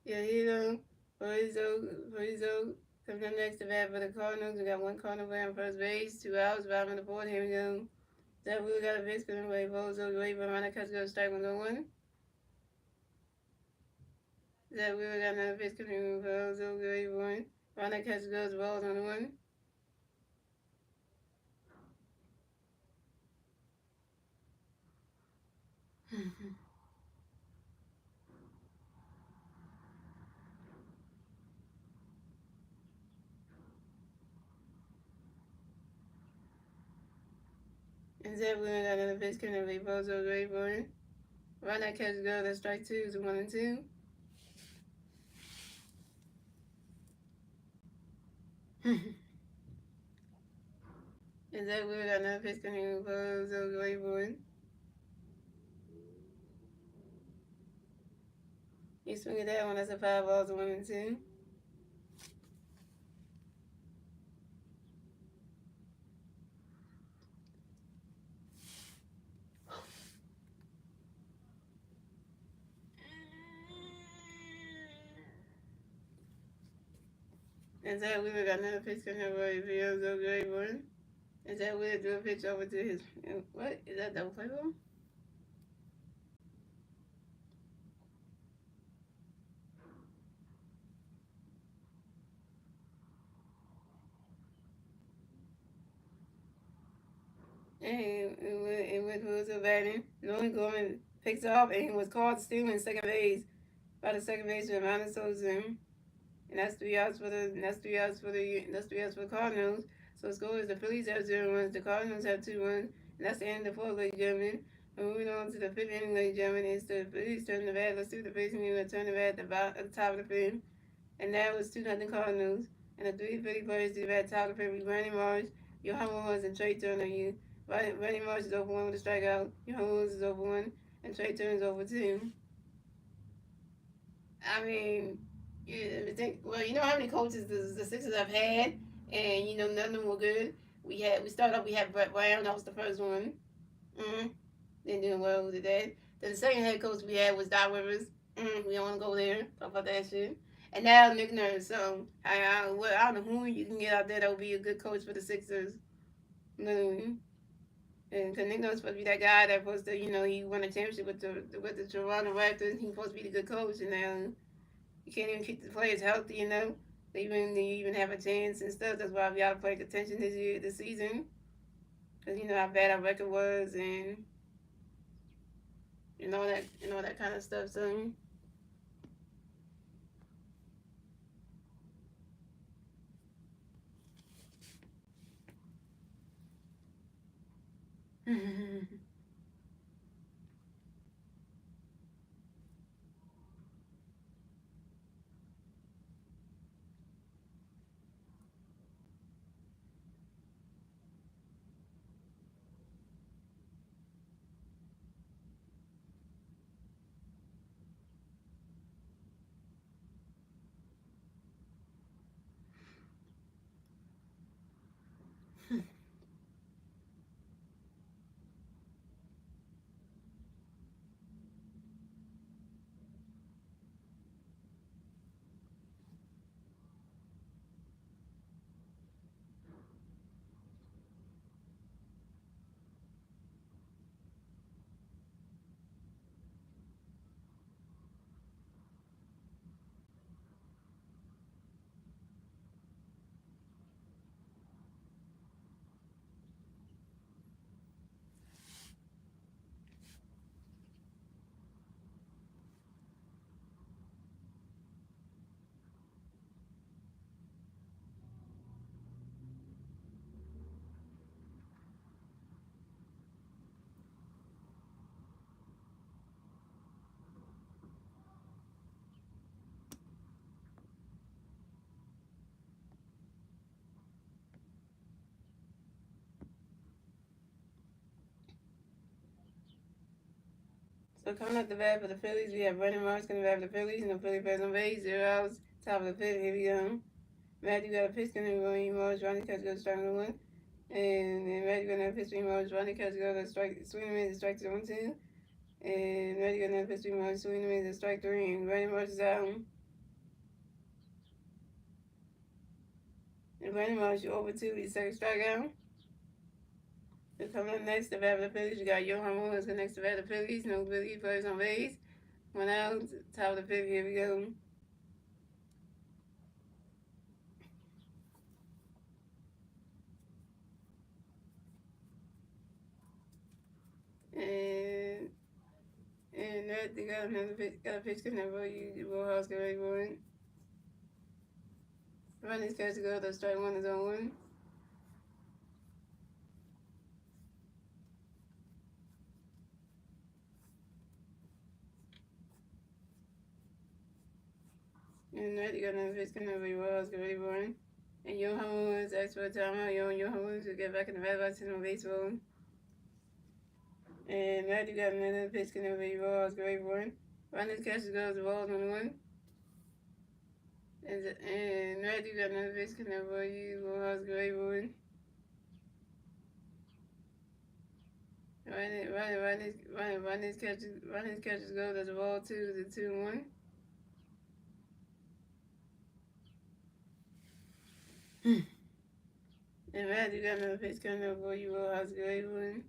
Yahiro Parizo. Coming up next to bat for the Cardinals, we got one Cardinal player on first base, 2 outs, bottom of the board. Here we go. That we got a base spinning away, Bozo, wait for Rana Catch go strike 101. That we got another base spinning away, Bozo, wait for one. Rana Catch goes balls on one. And that we got another base spinning away, Bozo, wait for one. Rana Catch goes, that's strike two, is 1 and 2. And that we got another base spinning away, Bozo, wait for one. You swing at that one, that's a 5 balls, 1 and 2. And that we got another pitch coming over Bozo, wait for one. And that we do a pitch over to his, what? Is that double play ball? And it was a batting. Nolan Gorman picks up and he was caught stealing second base by the second baseman Ronald Sosen. And that's 3 outs for the Cardinals. So score is the Phillies have 0 runs, the Cardinals have 2 runs, and that's the end of the fourth, ladies and gentlemen. And moving on to the fifth inning, ladies and gentlemen, it's the Phillies turn the bat. Let's see the base inning turn the bat at the top of the fifth. And that was 2-0 Cardinals. And the three Philly players to the bat top of the fifth: Randy Marsh, Johan Woods, and Trey Turner. Randy Marsh is over 1 with a strikeout. Johan Woods is over 1, and Trey Turner is over 2. I mean, well, you know how many coaches the Sixers have had, and none of them were good. We started off. We had Brett Brown. That was the first one. Mm-hmm. Didn't do well with that. Then the second head coach we had was Doc Rivers. We don't want to go there. Talk about that shit. And now Nick Nurse. So I don't know who you can get out there that would be a good coach for the Sixers. Literally. And because Nick Nurse supposed to be that guy that supposed to, he won a championship with the Toronto Raptors. He's supposed to be the good coach, and now you can't even keep the players healthy, they even have a chance and stuff. That's why we gotta pay attention this season, because how bad our record was, and all that kind of stuff. So So coming up the bat for the Phillies, we have Brandon Marsh going to bat for the Phillies, and the Phillies bats on base, 0 outs, top of the fifth. Here we go. Matthew got a pitch going to Morris, Ronnie Catch goes strike number one. And Matthew got another pitch to Morris, Ronnie Catch goes to strike, swing him in, strike 1-2. And Matthew got another pitch to Morris, swing him in, strike 3. And Brandon Marsh is out. And Brandon Marsh, you over 2, he's second strikeout. So coming up next, the bat for the Phillies, we got Johan Williams next to bat for the Phillies. No Phillies players on base. 1 out, top of the fifth. Here we go. And that they got another pitch, got a pitch coming up for you. Rojas get ready for it. Running catch to go to strike one is on one. And that they got another pitch coming up for you. Rojas get ready for it. And Johan Williams asked for a timeout. Johan Williams will get back in the bat box and on baseball. And that they got another pitch coming up for you. Rojas get ready for it. Running catch to go to balls on one. And that they got another pitch coming up for you. Rojas get ready for it. Run his catches go to the ball 2 to 2-1. And Matthew got another pitch coming up for you, Rojas get ready for it.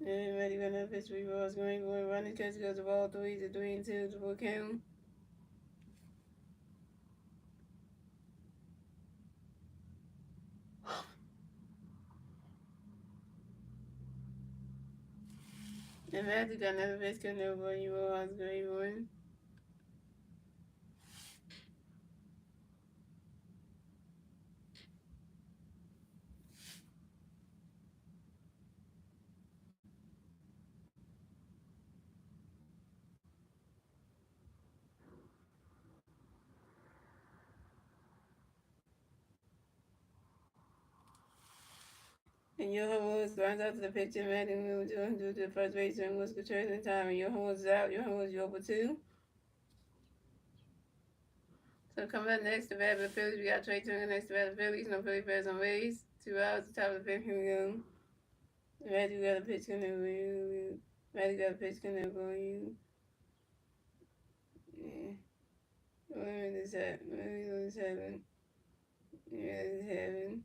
And Matthew got another pitch for you, Rojas get ready for it. Run his catches go to the ball 3 to 3-2 to full count. And Matthew got another pitch coming up for you, Rojas get ready for it. And Johan Woods runs out to the pitch and Matthew moves to the first base and was controlling in time. And Johan Woods is out. Johan Woods, you over 2. So coming up next, the bat for the Phillies, we got Trey Turner next to bat for the Phillies. No Philly bats on base. 2 outs, top of the fifth. Here we go. Matthew got a pitch coming for you. Matthew got a pitch coming for you. Yeah. Where is that? Where is heaven? Yeah, it's heaven.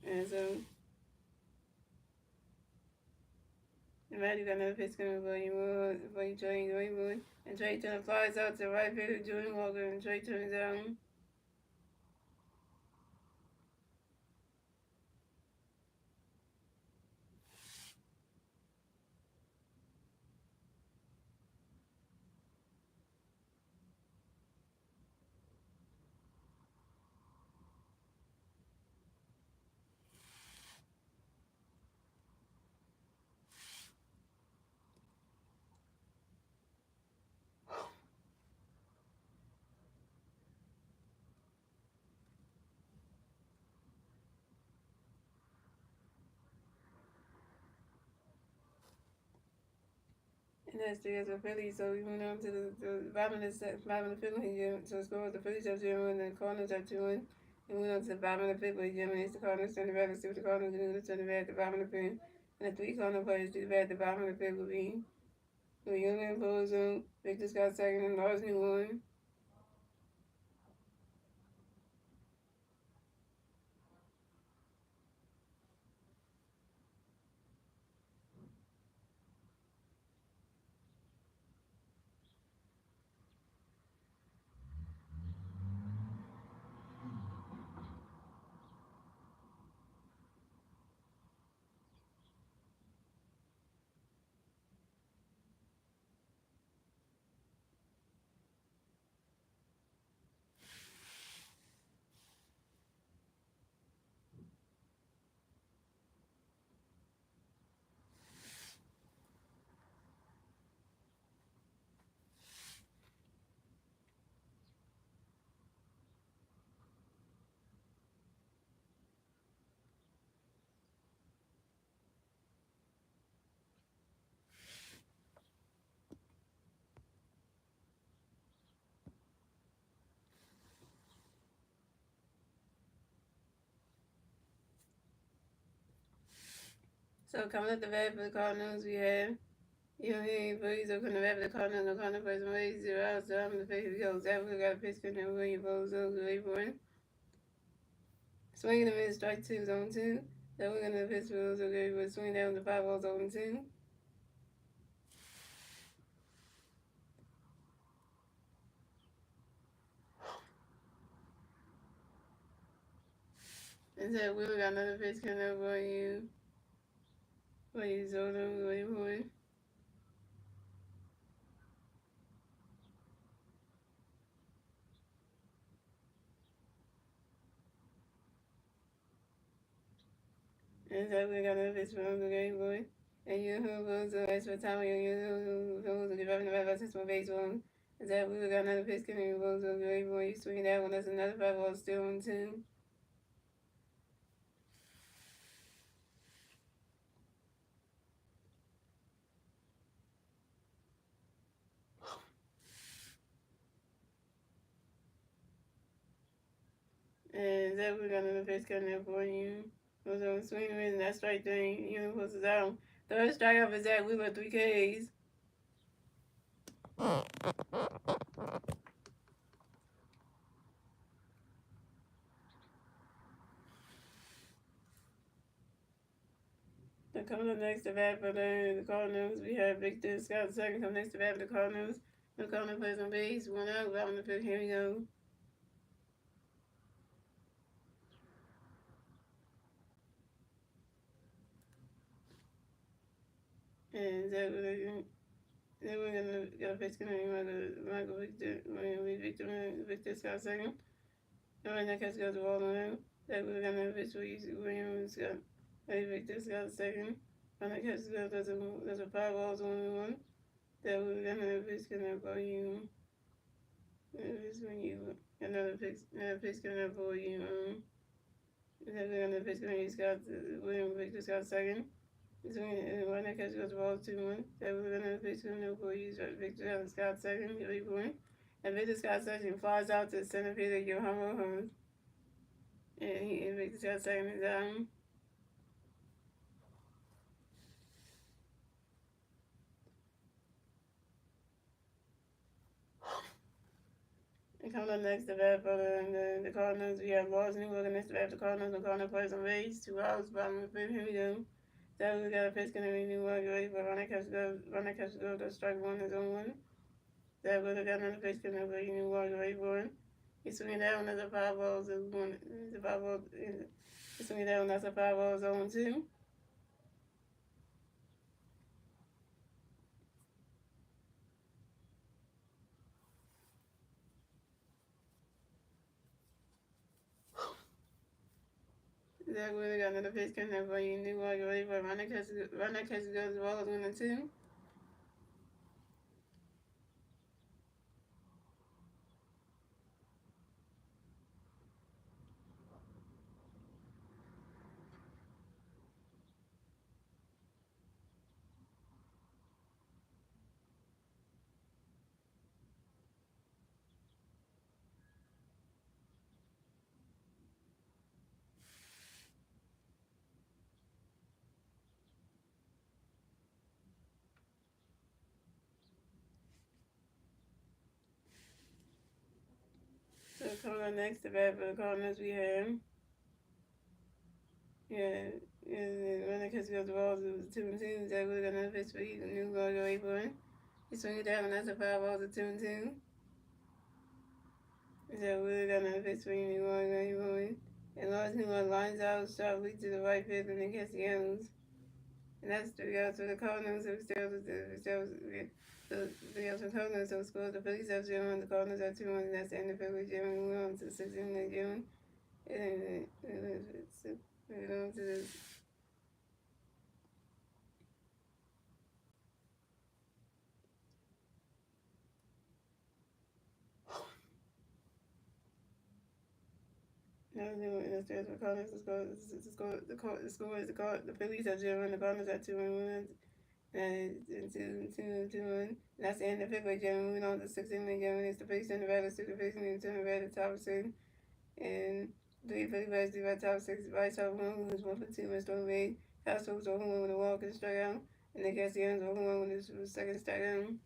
And so, Matthew got another pitch coming for you, Trey Greenwood. And Trey Turner flies out to right field, Jordan Walker, and Trey turns down. And that's the guys of Philly. So we went on to the bottom of the fifth. So score the Phillies have 0-1 and the Cardinals have 2-1. And we went on to the bottom of the fifth where Jimmy is the Cardinals turn the back and see what the Cardinals do to turn the back at the bottom of the fifth. And the 3 Cardinal players do the back at the bottom of the fifth will be Julian Bozo, Victor Scott second, and Lars Newland. So coming up the bat for the Cardinals, we have Phillies open the bat for the Cardinals. The Cardinals first one way 0 out. So I'm in the face of the goals. After we got a pitch and William Bozo, great for swinging and a miss, strike two, zone two. Then we're gonna pitch for those okay, but swing down to 5 balls, 0 2. And so we got another pitch coming up for you, Zoto, William Boy. And so we got another pitch from the game boy. And you who goes to extra time, you who goes to driving the back by 6 more baseball. And so we got another pitch coming up for the game boy. You swing that one, that's another 5 balls, still on 2. And that we got another pitch coming up for you. Goes on swing and that strike thing, pushes out. Third strikeout for Zach Wheeler, 3 Ks. So coming up next to bat for the Cardinals, we have Victor Scott second. Come next to bat for the Cardinals. The Cardinals plays on base, 1 out, out on the fifth. Here we go. And that then we're gonna get a pitch coming Michael Victor, Victor Scott second. And when that catch goes the ball on, that we're gonna pitch for William Scott. Victor Scott second. When that catch goes, there's a 5 balls only one. That we're gonna pitch coming for you. This when you another pitch coming up for you. That we're gonna pitch coming. Scott William Victor Scott second. When that catch goes the ball 2-1. That we're gonna pitch coming up for you. Victor Scott second. 3 point. And Victor Scott second flies out to the center field of Yohama Holmes. And Victor Scott second is down. And coming up next, the bat for the Cardinals, we have Laws New York next to bat for the Cardinals. The Cardinals plays on base, 2 outs, bottom of the fifth. Here we go. That we got a pitch gonna be New York, ready for run that catch go, the strike one is on 1. That we got another pitch gonna be New York, ready for it. He's swinging that one, that's a 5 balls, it's a 5 balls, he's swinging that one, that's a 5 balls on 2. That we got another pitch coming up for you, New York, ready for it. Run that catch goes, the ball is 1 and 2. So coming up next, the bat for the Cardinals, we have, when the catch goes the balls, it was 2 and 2. That we got another pitch for you, New York, ready for it. He's swinging down, and that's a 5 balls at 2 and 2. So we got another pitch for you, New York, ready for it. And Lawrence New York lines out sharply to the right field, and then catch the Castellanos. And that's 3 outs for the Cardinals, so the outs for the Cardinals, so scores the Phillies have 0 and the Cardinals have 2 and that's the end of February, June. We're on to the 16th of June. And we're on to the the Cardinals. The score is the Phillies have 0 and the Cardinals have 2 and 1. And 2-1. That's the end of February, June. Moving on to 16th of June. It's the Phillies and the Raiders, the Phillies and the Raiders, top 6. And 3 Phillies, 3 top 6. Vice top 1, who's 1 for 2, and Stone Bay. Castro was the only one with a walk and strikeout. And Nick Castellanos was the only one with his second strikeout.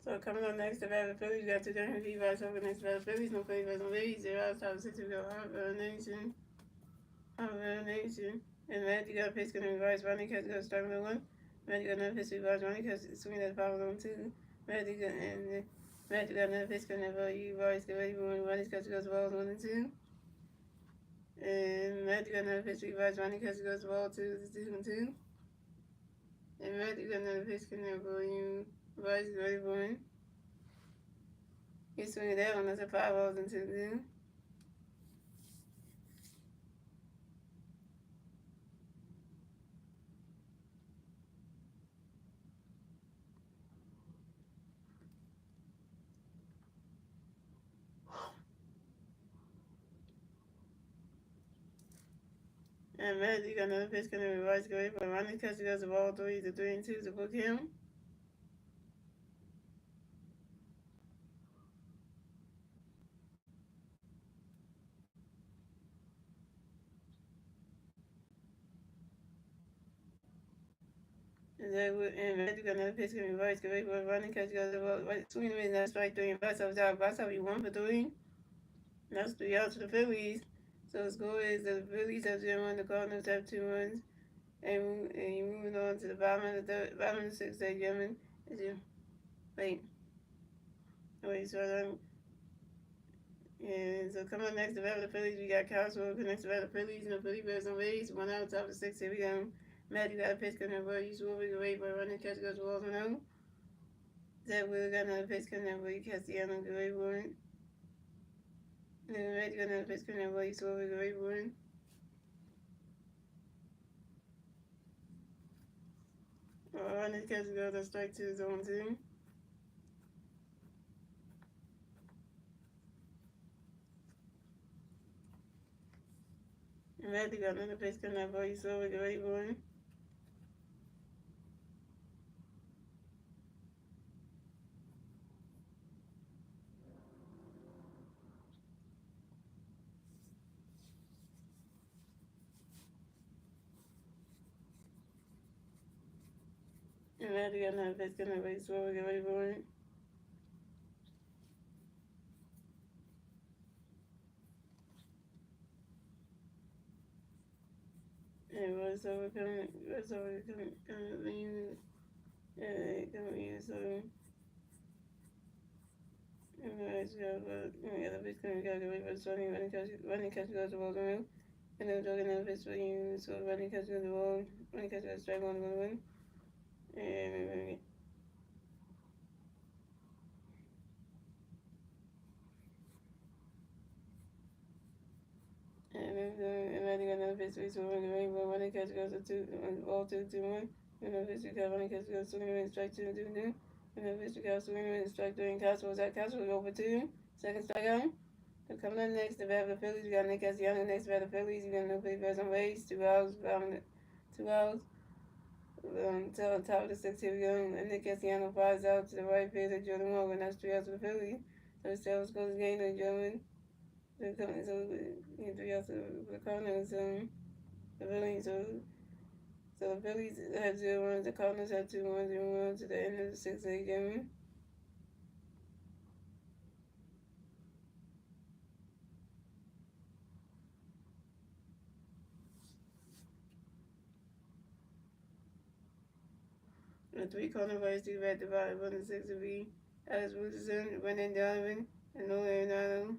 So coming up next, the Battle Phillies got two different P-Vibes over next Battle Phillies. No Phillies, no Phillies. Zero outside of 6 to go. Hot Nation. Hot Nation. And Matthew got a pitch going to reverse. Ronnie Catch goes starting with one. Matthew got another pitch to reverse. Ronnie Catch swinging at the power on two. Matthew got another pitch going to reverse. Get ready for one. Ronnie Catch goes balls 1 and 2. And Matthew got another pitch to reverse. Ronnie Catch goes ball 2 and 2. And Matthew got another pitch going to reverse. Get ready for one. He's swinging that one. That's a 5 balls and 2. And Matthew got another pitch going to reverse. Get ready for one. Ronnie Catch goes the ball 3 to book him. And Matthew got another pitch going to reverse. Get ready for Ronnie Catch goes the ball. Swing and that's strike 3 and Bus up. He 1 for 3. That's 3 outs for the Phillies. So the score is the Phillies have 0-1, the Cardinals have 2 runs. And you're moving on to the bottom of the 6th, gentlemen. Wait. So and so coming up next, the Battle of the Phillies, we got Castro next to the Phillies, and the Philly Bears on base. 1 out, top of 6. Here we go. Matthew got a pitch coming over. You swore we could wait for a running catch goes balls 1-0. Zach Wheeler got another pitch coming over. You catch the other good way for it. And then Matthew got another pitch coming over. You swore we could wait for it. Running catch goes to strike 2 zone 2. And Matthew got another pitch coming over. You swore we could wait for it. And Matthew got another pitch coming over. You swore we could wait for it. And what's over coming, so. Anyways, the pitch coming, got to wait for the starting running catch goes the ball through. And then jogging the pitch for you, so running catch goes the ball, running catch goes strike 1 to win. And pitch 3-2-1, the rainbow, running catch goes to 2, and ball 2-2-1. And the pitch got running catch goes swinging away, strike 2-2-2. And the pitch got swinging away, strike 3, and Castro was at Castro over 2. Second strikeout. So coming up next, the bat of the Phillies, we got Nick Castellanos next bat of the Phillies. You got no play bats on base, 2 outs, 2 outs. Until the top of the 6th, here we go. And Nick Castellanos flies out to the right field of Jordan Morgan. That's 3 outs for the Phillies. So the Stars goes game, ladies and gentlemen. So 3 outs for the Cardinals. The Phillies, so the Phillies have 0 runs, the Cardinals have 2 runs, 0 runs to the end of the 6th game. The 3 corner players to bat divided 1 to 6 will be Alex Richardson, Brendan Donovan, and Nolan Arenado.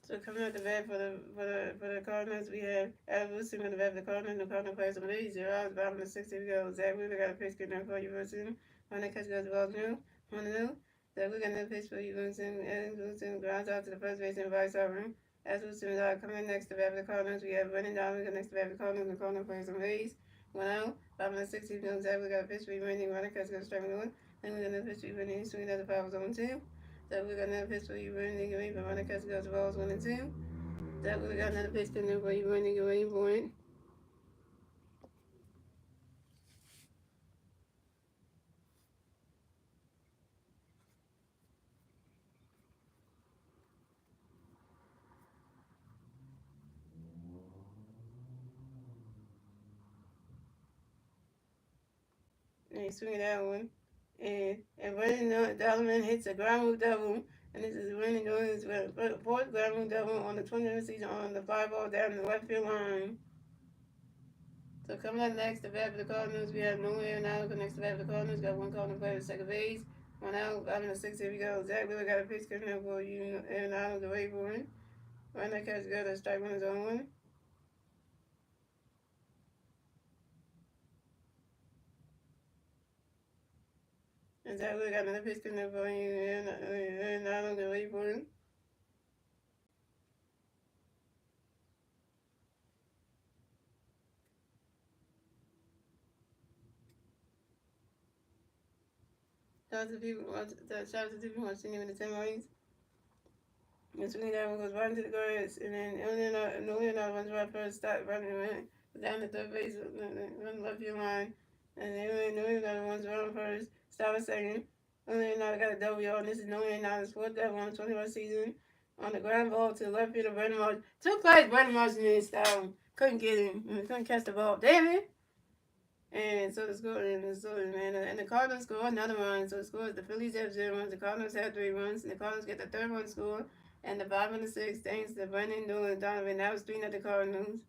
So coming out the bat for the Cardinals, we have Adam Wilson on the bat for the Cardinals. The Cardinals players on the 0 outs, bottom of the 6th. Here we go. Zach Wheeler got a pitch getting there for you, Wilson. On the catch goes to Wells New. 1-0. Zach Wheeler got another pitch for you, Wilson. Adam Wilson grounds out to the first base and vice over. As Wilson is out, coming next to bat for the Cardinals, we have Brendan Donovan next to bat for the Cardinals. The Cardinals players on the base. 1 out. Bottom of the 6th. Here we go. Zach Wheeler got a pitch for you, Brendan. Running catch goes to strike 1. Then we got another pitch for you, Brendan. Swinging out the foul zone 2. So we got another pitch for you, Brendan. But running catch goes to Wells 1 and 2. That would have got another pitch to where you running away for it. And he swinging that one. And Brandon Donovan hits a ground rule double. And this is Brandon doing his fourth ground rule double on the 20th season on the fly ball down the left field line. So coming up next, the bat for the Cardinals, we have Nolan Arenado next to bat for the Cardinals. Got one Cardinal player at second base. One out, bottom of the sixth. Here we go. Zach Wheeler got a pitch coming up for you, Arenado, the way for him. Right now, catch got a strike on his own one. And Zach Wheeler got another pitch coming up for you, Arenado, the way for him. Shout out to people, shout out to people watching you in the 10 lanes. And swinging that one goes right into the grass, and then Leonardo runs right first, start running down the third base, run left field line, and then Leonardo runs right first, stop a second. Leonardo got a double yard, and this is Leonardo's fourth double on the 21st season. On the ground ball to the left field of Brandon Marsh. Two plays Brandon Marsh missed. Couldn't get him. Couldn't catch the ball. Damn it! And so the score, and the Cardinals score another run. So the score is the Phillies have 0 runs, the Cardinals have 3 runs, and the Cardinals get the third run score. And the bottom of the sixth, thanks to Brandon Donovan. That was 3 at the Cardinals.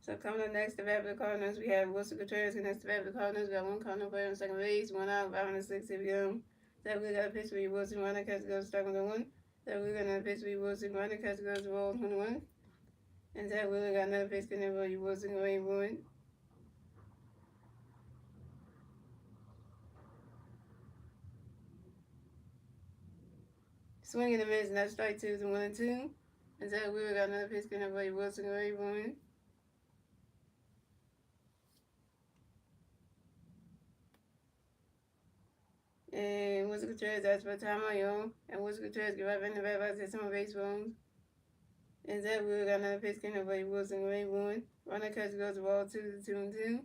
So coming up next, the bat for the Cardinals, we have Wilson Contreras next to bat for the Cardinals. We got one Cardinal player on second base, one out, bottom of the sixth. Here we go. That we got a pitch for you, Wilson. Runner catch goes strike on the one. That we got another pitch for you, Wilson. Runner catch goes to ball 21. And that we got another pitch for you, Wilson. Go ahead, boy. Swing and a miss, and that's strike 2 is 1 and 2. And Zach Wheeler got another pitch coming up for you, Wilson. Go ahead, boy. And Wilson Contreras asked for time on your own. And Wilson Contreras get right in the back box at some baseball. And Zach Wheeler got another pitch coming up for you, Wilson. Go ahead, boy. Runner catch goes to ball 2 to 2 and 2.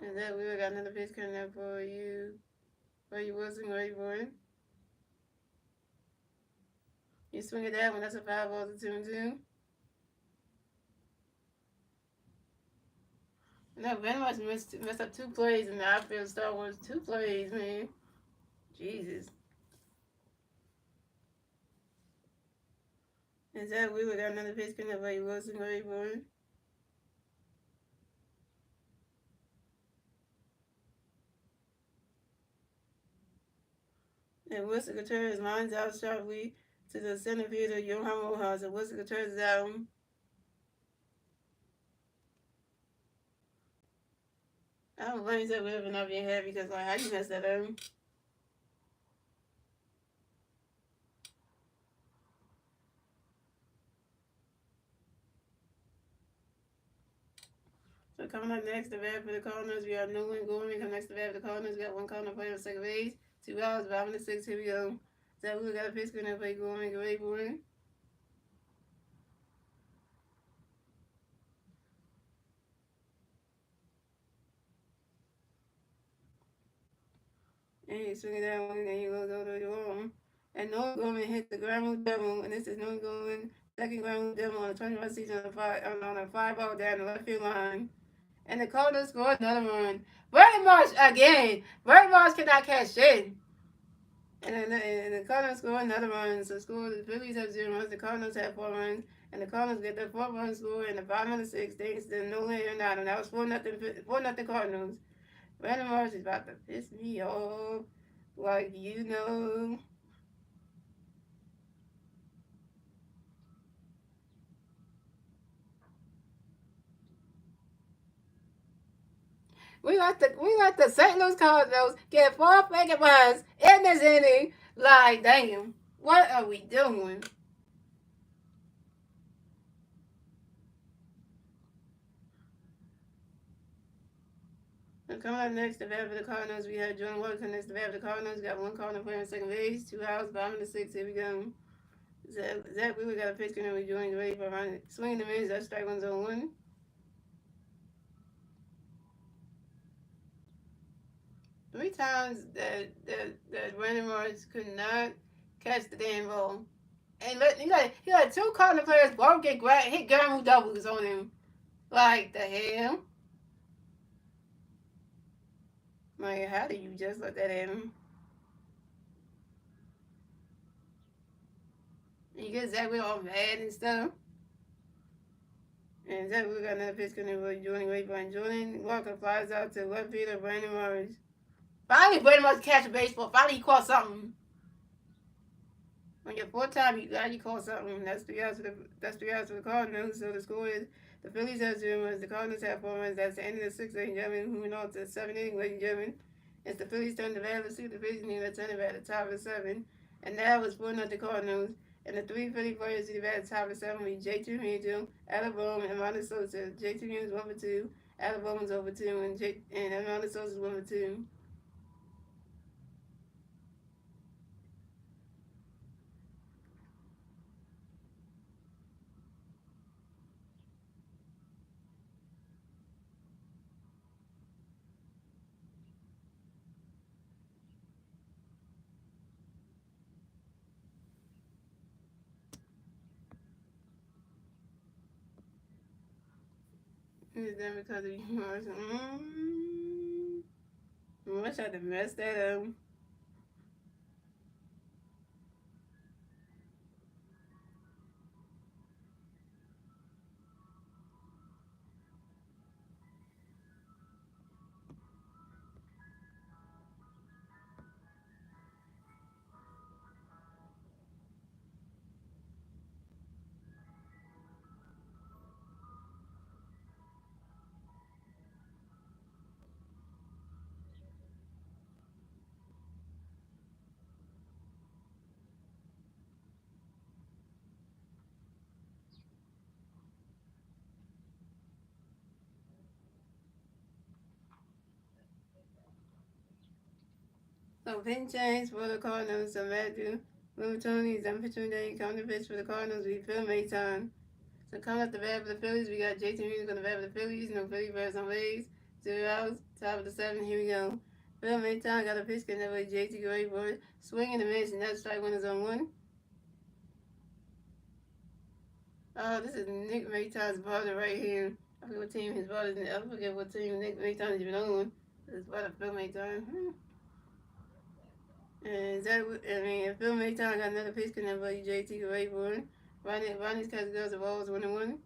And Zach Wheeler got another pitch coming up for you, Wilson. Go ahead, boy. You swing at that one, that's a 5 ball to 2 and 2. No, Van Must messed up 2 plays in the outfield. Star Wars 2 plays, man. Jesus. And Zach Wheeler got another pitch coming up for you, Wilson. Go ahead, boy. And Wilson Contreras lines out sharply to the center fielder, Johan Rojas. And Wilson Contreras is out. I don't blame Zach Wheeler for not being happy because, like, how you mess that up? So coming up next, the bat for the Cardinals, we have Nolan Gorman. Coming next, the bat for the Cardinals, we got one Cardinal player on second base. 2 outs, bottom of the sixth. Here we go. Zach Wheeler got a pitch coming up for Gorman. Go ahead, Gorman. And he's swinging that one, and he will go to the wall. And Nolan Gorman hit the ground rule double, and this is Nolan Gorman second ground rule double on the 21st season on a 5 ball down the left field line. And the Cardinals scored another run. Brandon Marsh again. Brandon Marsh cannot catch shit. And the Cardinals scored another run. So the Phillies have 0 runs. The Cardinals have 4 runs. And the Cardinals get their 4th run score in the bottom of the 6th. Thanks to Nolan Arenado. And that was 4-0 Cardinals. Brandon Marsh is about to piss me off. Like, you know. We let the St. Louis Cardinals get 4 freaking runs in this inning. Like, damn, what are we doing? And coming up next, the bat for the Cardinals, we have Jordan Walker. Next, the bat for the Cardinals, got one Cardinal player on second base, 2 outs, bottom of the 6th. Here we go. Zach Wheeler got a pitch and we're doing ready for running. Swinging the miss, that's strike 1 Three times that Brandon Morris could not catch the damn ball. And he got two Cardinal players both get hit ground doubles on him. Like the hell? Like how do you just let that happen? And you get Zach Wheeler all mad and stuff. And Zach Wheeler got another pitch coming with Jordan Wayne. Jordan Walker flies out to left field of Brandon Morris. Finally, Brandon Morris catch a baseball. Finally, he caught something. On your fourth time, you glad you caught something. That's 3 outs for the Cardinals. So the score is the Phillies have 0 runs. The Cardinals have 4 runs. That's the end of the sixth, ladies and gentlemen. Moving on to the seventh inning, ladies and gentlemen. It's the Phillies turn to battle. Let's see the Phillies need to turn it at the top of the seven. And that was 4-0 the Cardinals. And the three Philly players to the bat at the top of the seven will be J.T. Realmuto, Alabama, and Ronald Sosa. J.T. Realmuto is 1 for 2. Alabama's over 2. And Ronald Sosa is 1 for 2. Is that because of you? I tried to mess that up. So pin change for the Cardinals. So Matthew Tony is pitching day. Coming to pitch for the Cardinals. We Phil Mayton. So coming up the bat for the Phillies, we got Jason Music on the bat for the Phillies. No Philly birds on base. 0 outs. Top of the seven. Here we go. Phil Mayton got a pitch getting over JT Grayboard. Swinging the miss, and that's strike 1 is on 1. Oh, this is Nick Mayton's brother right here. I forget what team his brother's in. I forget what team Nick Mayton has been on. His brother Phil Mayton. And Phil Mayton got another pitch connect by JT Rayburn. Ronnie's catch goes the balls 1-1.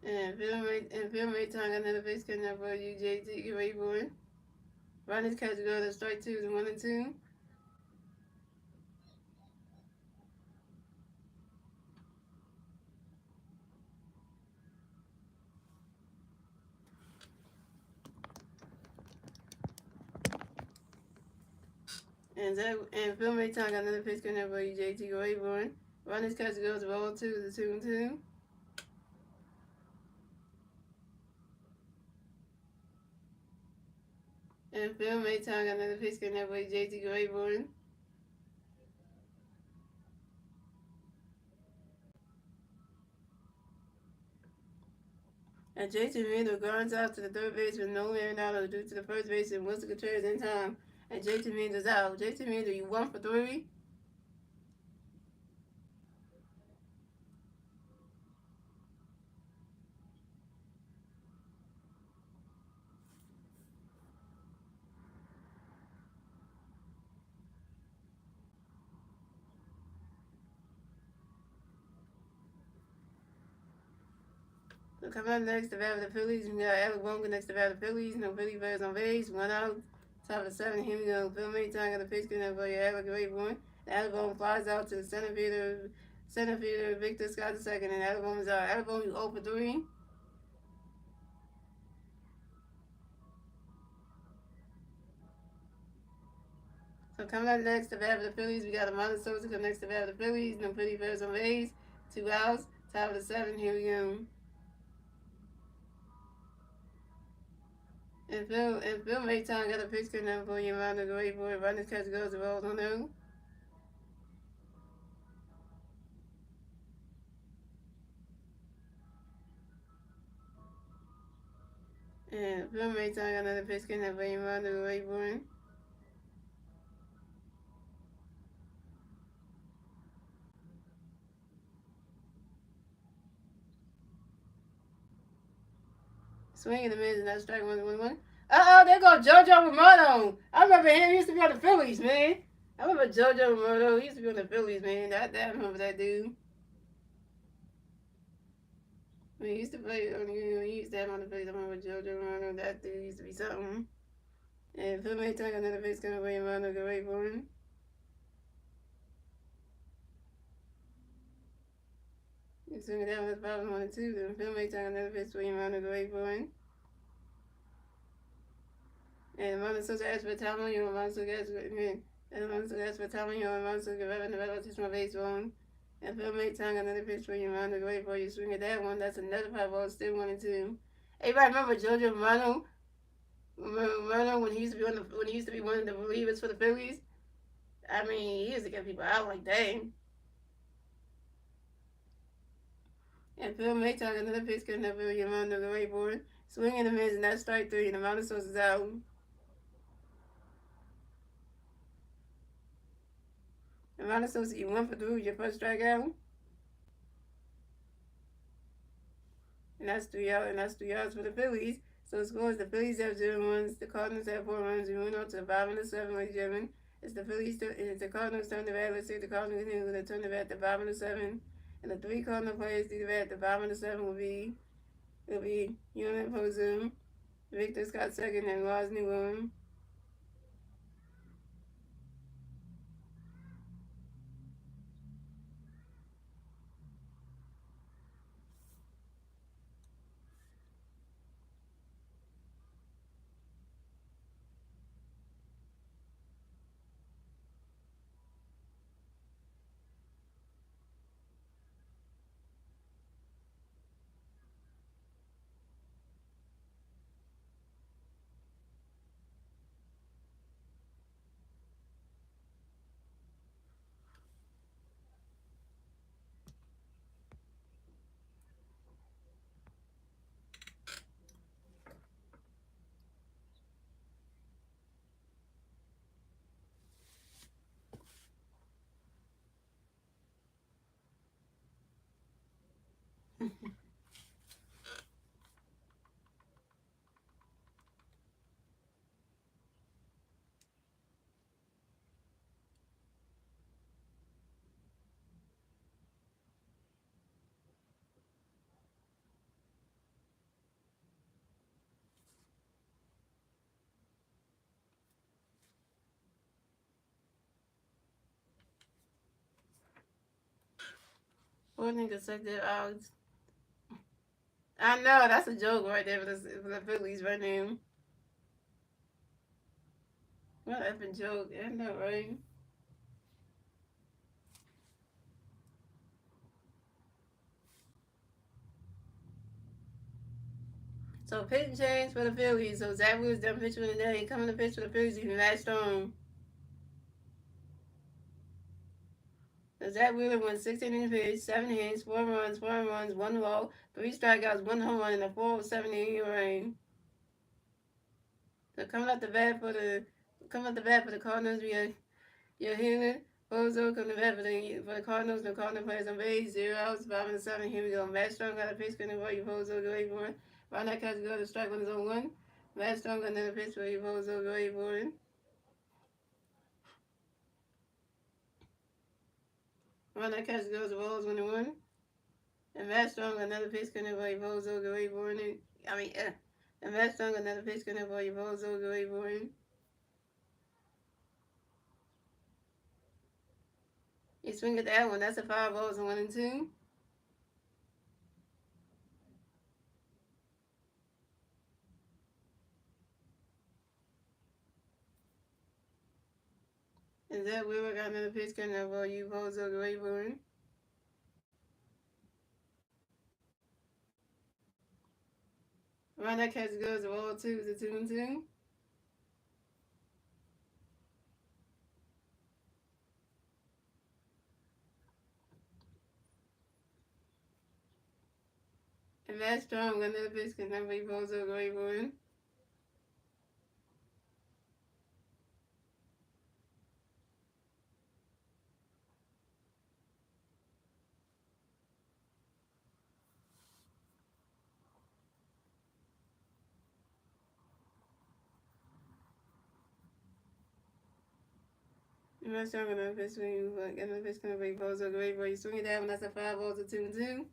And Phil Mayton got another pitch connect by JT Rayburn. Ronnie's catch goes to strike 2 is 1-2. And Phil Mayton got another pitch connect by JT Rayburn. Ronnie's catch goes to ball 2 is 2-2. And Phil Mayton got another pitch connect by JT Rayburn. And Jason Randall grinds out to the third base with no Arenado due to the first base and Wilson Contreras in time. And Jason Randall's out. Jason Randall, you 1 for 3. So coming up next, the bat of the Phillies. We got Alec Bunker next to the bat of the Phillies. No Philly birds on base. 1 out. Top of the 7. Here we go. Phil Mayton got the pitch connect by Alec Rayburn. The Alabama flies out to the center fielder Victor Scott II. And Alabama's out. Alabama 0 for 3. So coming up next, the bat of the Phillies, we got Amanda Sosa come next to the bat of the Phillies. No Philly birds on base. 2 outs. Top of the 7. Here we go. And Phil Maytown got a pitch good enough for you around the great boy. Runners catch goes the balls on them. And Phil Maytown got another pitch good enough for you around the great boy. Swinging the mids and that strike 1-1. There go JoJo Romano. I remember him. He used to be on the Phillies, man. I remember JoJo Romano. He used to be on the Phillies, man. I remember that dude. When he used to play, he used to have on the Phillies. I remember JoJo Romano. That dude used to be something. And Phil May talking another face gonna wait Romano go wait for him. He's swinging down with the bottom on it too. Then Phil May talking another face waiting Romano go wait for him. And Monteso's asked for time, you know, Monteso asked for and Monteso asked for time, you know, Monteso give up the battle to my baseball. And Phil May tongue another pitch for you, Romano go wait for you. Swing at that one. That's another 5 ball, still 1-2. Everybody remember Jojo Romano? Romano when he used to be when he used to be one of the relievers for the Phillies. I mean, he used to get people out like dang. And Phil May tongue another pitch coming up for you, Romano go wait for it. Swing in the mids and that's strike 3. And the Monteso is out. And Monteso you 1 for 3 your first strikeout. And that's 3 out, and that's 3 outs for the Phillies. So the score is the Phillies have 0 runs, the Cardinals have 4 runs. We went on to 5-7, ladies and gentlemen. It's the Phillies. It's the Cardinals turn the bat. Let's see the Cardinals who will turn the bat to 5-7, and the 3 Cardinal players do the bat to 5-7 will be Unit Pozu, Victor Scott second, and Ross Newham. Four consecutive outs. I know that's a joke right there for the Phillies right now. What an effing joke! I know, right? So pitching change for the Phillies. So Zach Wheeler's done pitching for the day. Coming to pitch for the Phillies, he's Matt Stone. So Zach Wheeler won 16 innings pitched, 7 hits, 4 runs, 1 walk, 3 strikeouts, 1 home run, and a 4.7 ERA. So coming up the bat for the Cardinals, we have your Healer. Bozo coming to bat for the Cardinals. The Cardinals players on base, 0 outs, 5-7. Here we go. Matt Strong got a pitch for you. Bozo go 8-1. Ron that catch go to strike on his own 1. Matt Strong got another pitch for you. Bozo go 8-1. Ron that catch goes to balls 1-1. And Matt Strong another pitch connect for you. Bozo go 8-1. And Matt Strong another pitch connect for you. Bozo go 8-1. You swing at that one. That's a 5 balls and 1-2. And that we got another pitch connect for you. Bozo go 8-1. Around that catch goes of all twos to 2-2. And Matt Strong, another pitch can never be posed over great one. And Matt Strong, another pitch swing, another pitch can never be posed over great one. You swing it down, that's a 5-ball to 2-2.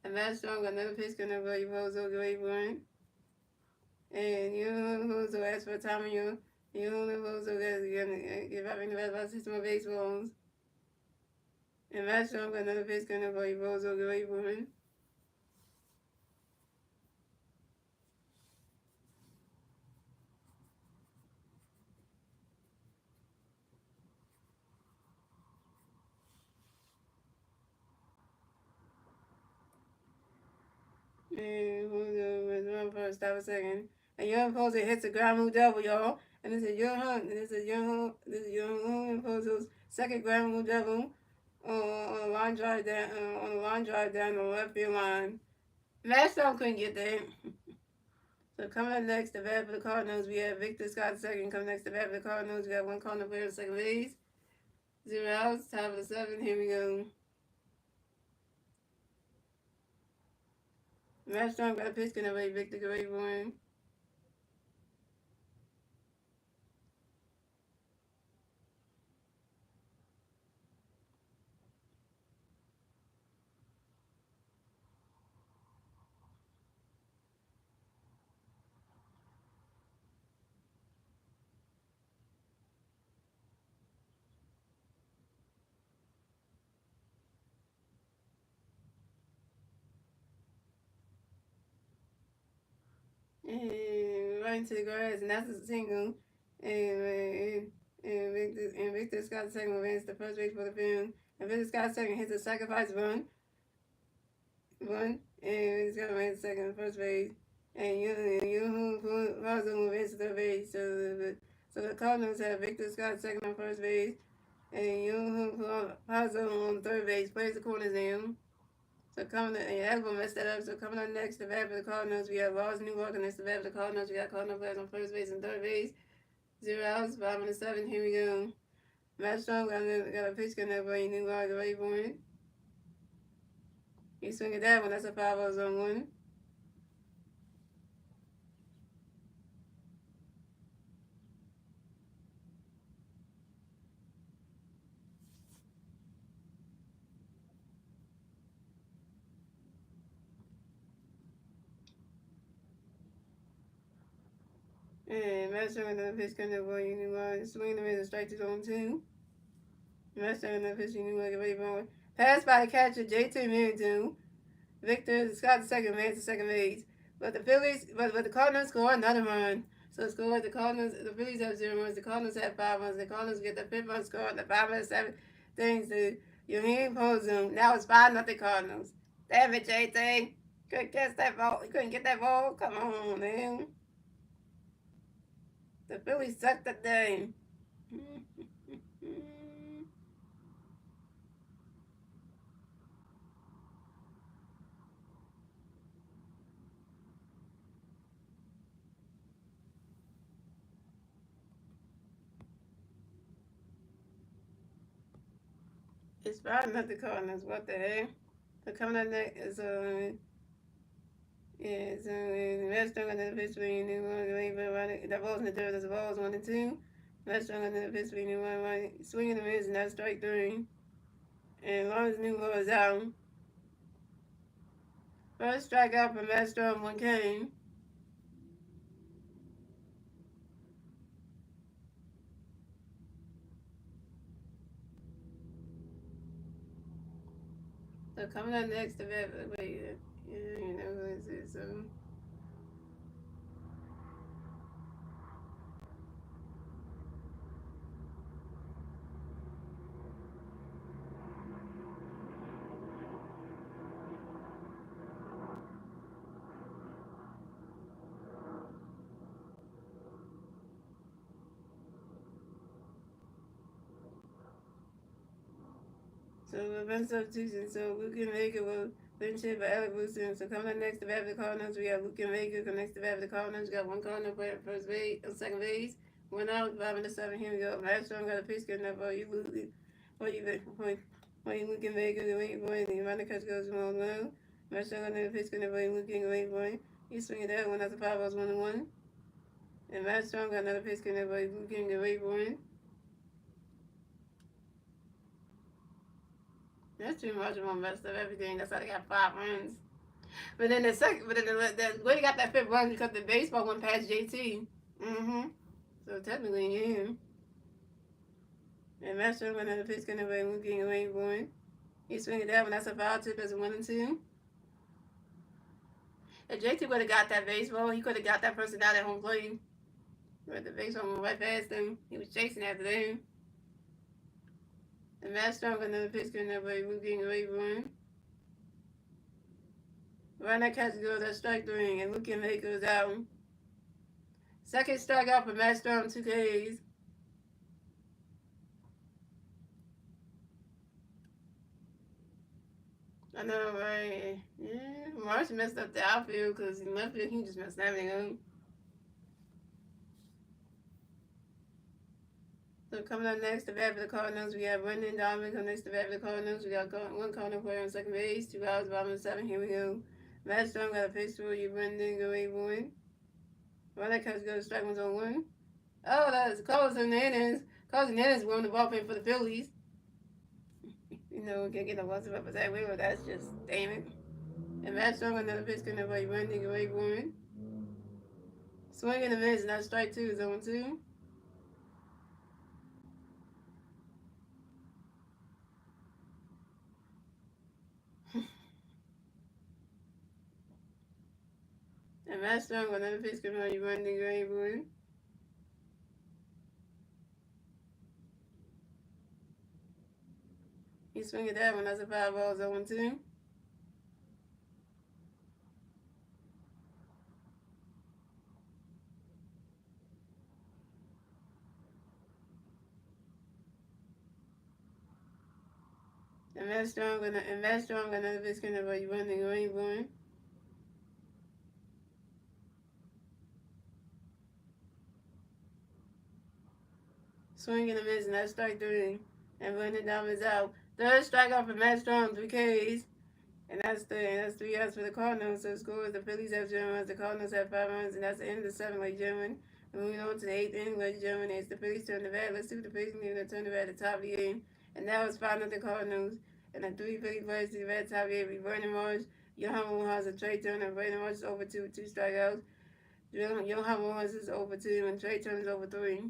And Matt Strong, another pitch can never be posed over great one. And you who's who asked for time and you who's who gonna give up in the about 6 more baseballs. And Matt Strong, another pitch can never be posed over great one. And who's run first, stop a second. And Young Poser hits a ground move double, y'all. And this is Young Hunt. This is Young Hunt Poser's second ground move double on a line drive down on a line drive down the left field line. Mastodon couldn't get there. So coming up next, the bat for the Cardinals, we have Victor Scott second. Coming next, the bat for the Cardinals, we have one Cardinal player on second base. 0 outs, top of the 7th. Here we go. Matt Strong got a pitch going away. Victor Gray one. And right into the grass, and that's a single. And Victor Scott second advances the first base for the film. And Victor Scott second hits a sacrifice run, and he's gonna advance second first base. And you falls on advance to third base. So the Cardinals have Victor Scott second on first base, and you falls on third base, plays the corners now. So coming, and Edwin messed that up. So coming on next, the bat for the Cardinals, we have Ross Newmark, and next the bat for the Cardinals, we got Cardinal players on first base and third base. 0 outs, 5 and 7. Here we go. Matt Strong got a pitch gun that way. Newmark away for it. He swing at that one. That's a 5-0 zone one. And Matt Strong another pitch gun that way. Newmark swinging the a strike to zone 2. Matt Strong another pitch. Newmark away for it. Pass by the catcher, J.T. Merritt. Victor Scott second man to second base. But the Phillies, but the Cardinals score another run. So score the Cardinals, the Phillies have 0 runs. The Cardinals have 5 runs. The Cardinals get the 5th run score. The 5 and 7 things to Yohim Pozum. Now it's 5-0 Cardinals. Damn it, JT. Couldn't catch that ball. You couldn't get that ball. Come on, man. The Phillies sucked that day. It's 5-0 Cardinals. What the heck? So coming up next is yeah, so Red Strong under the pitch between New One, that ball's in the dirt, the ball's 1 and 2. Red Strong under the pitch between New One, swinging the miss, and that's strike 3. And Lawrence New Ball is out. First strikeout from Red Strong, 1 came. So coming up next, the vet, wait, yeah, you know who is it, so. So event substitution. So Luke and Vega will friendship for Alec Wilson. So coming up next to bat for the Cardinals, we got Luke and Vega. Come next to bat for the Cardinals, we got one Cardinal player at first base, second base. One out, 5 and 7. Here we go. Matt Strong got a pitch good enough for you, Luke. What you Luke and Vega, the wait point. The amount of catch goes 1-1. Matt Strong got a pitch good enough for you, Luke and wait point. You swing it out, one out to 5 balls, 1-1. And Matt Strong got another pitch good enough for you, Luke and wait point. That's too much of them messed up everything. That's why they got 5 runs. But then the way they got that fifth run because the baseball went past JT. Mm-hmm. So technically, yeah. And Master went on the pitch getting away, looking away, going. He swinging that one. That's a foul tip as a 1-2. If JT would have got that baseball, he could have got that person out at home plate. But the baseball went right past him. He was chasing after them. And Master went on the pitch getting away, looking away, going. Right now, catch goes at strike 3, and Luke and Make goes out. Second strikeout for Matt Storm, 2 Ks. I know, right? Yeah, Marsh messed up the outfield because in left field, he just messed everything up. So coming up next, the bat for the Cardinals, we have Brendan Donovan. Coming next, the bat for the Cardinals, we got one Cardinal player on second base, 2 outs, 5-7. Here we go. Matt Storm got a pitch for you, Brendan. Go 8-1. Well, that catch goes strike 1 on 1. Oh, that's Carlos Hernandez. Carlos Hernandez won the ballpark for the Phillies. You know, can't get no ones up with that way, but that's just, damn it. And Matt Strong, another pitch, going to play Brendan. Go 8-1. Swing and a miss, now strike 2 is 0-2. And Matt Strong, another pitch, going to play Brendan. Go 8-1. He swing at that one, that's a 5 balls, 0-2. And Matt Strong, another pitch, going to play Brendan. Go 8-1. Swing and a miss, and that's strike 3. And Brendan Donovan's out. Third strikeout for Matt Strong, 3 Ks. And that's 3 outs for the Cardinals. So score is the Phillies have 0 runs, the Cardinals have 5 runs, and that's the end of the 7th, ladies and gentlemen. Moving on to the 8th inning, ladies and gentlemen, it's the Phillies turn the bat. Let's see what the Phillies can do to turn the bat at the top of the game. And now it's 5-0 Cardinals. And the 3 Phillies players to the bat top of the game. Vernon Marsh, Johan Rojas, and Trey Turner. Vernon Marsh is over 2 with 2 strikeouts. Johan Rojas is over 2, and Trey Turner is over 3.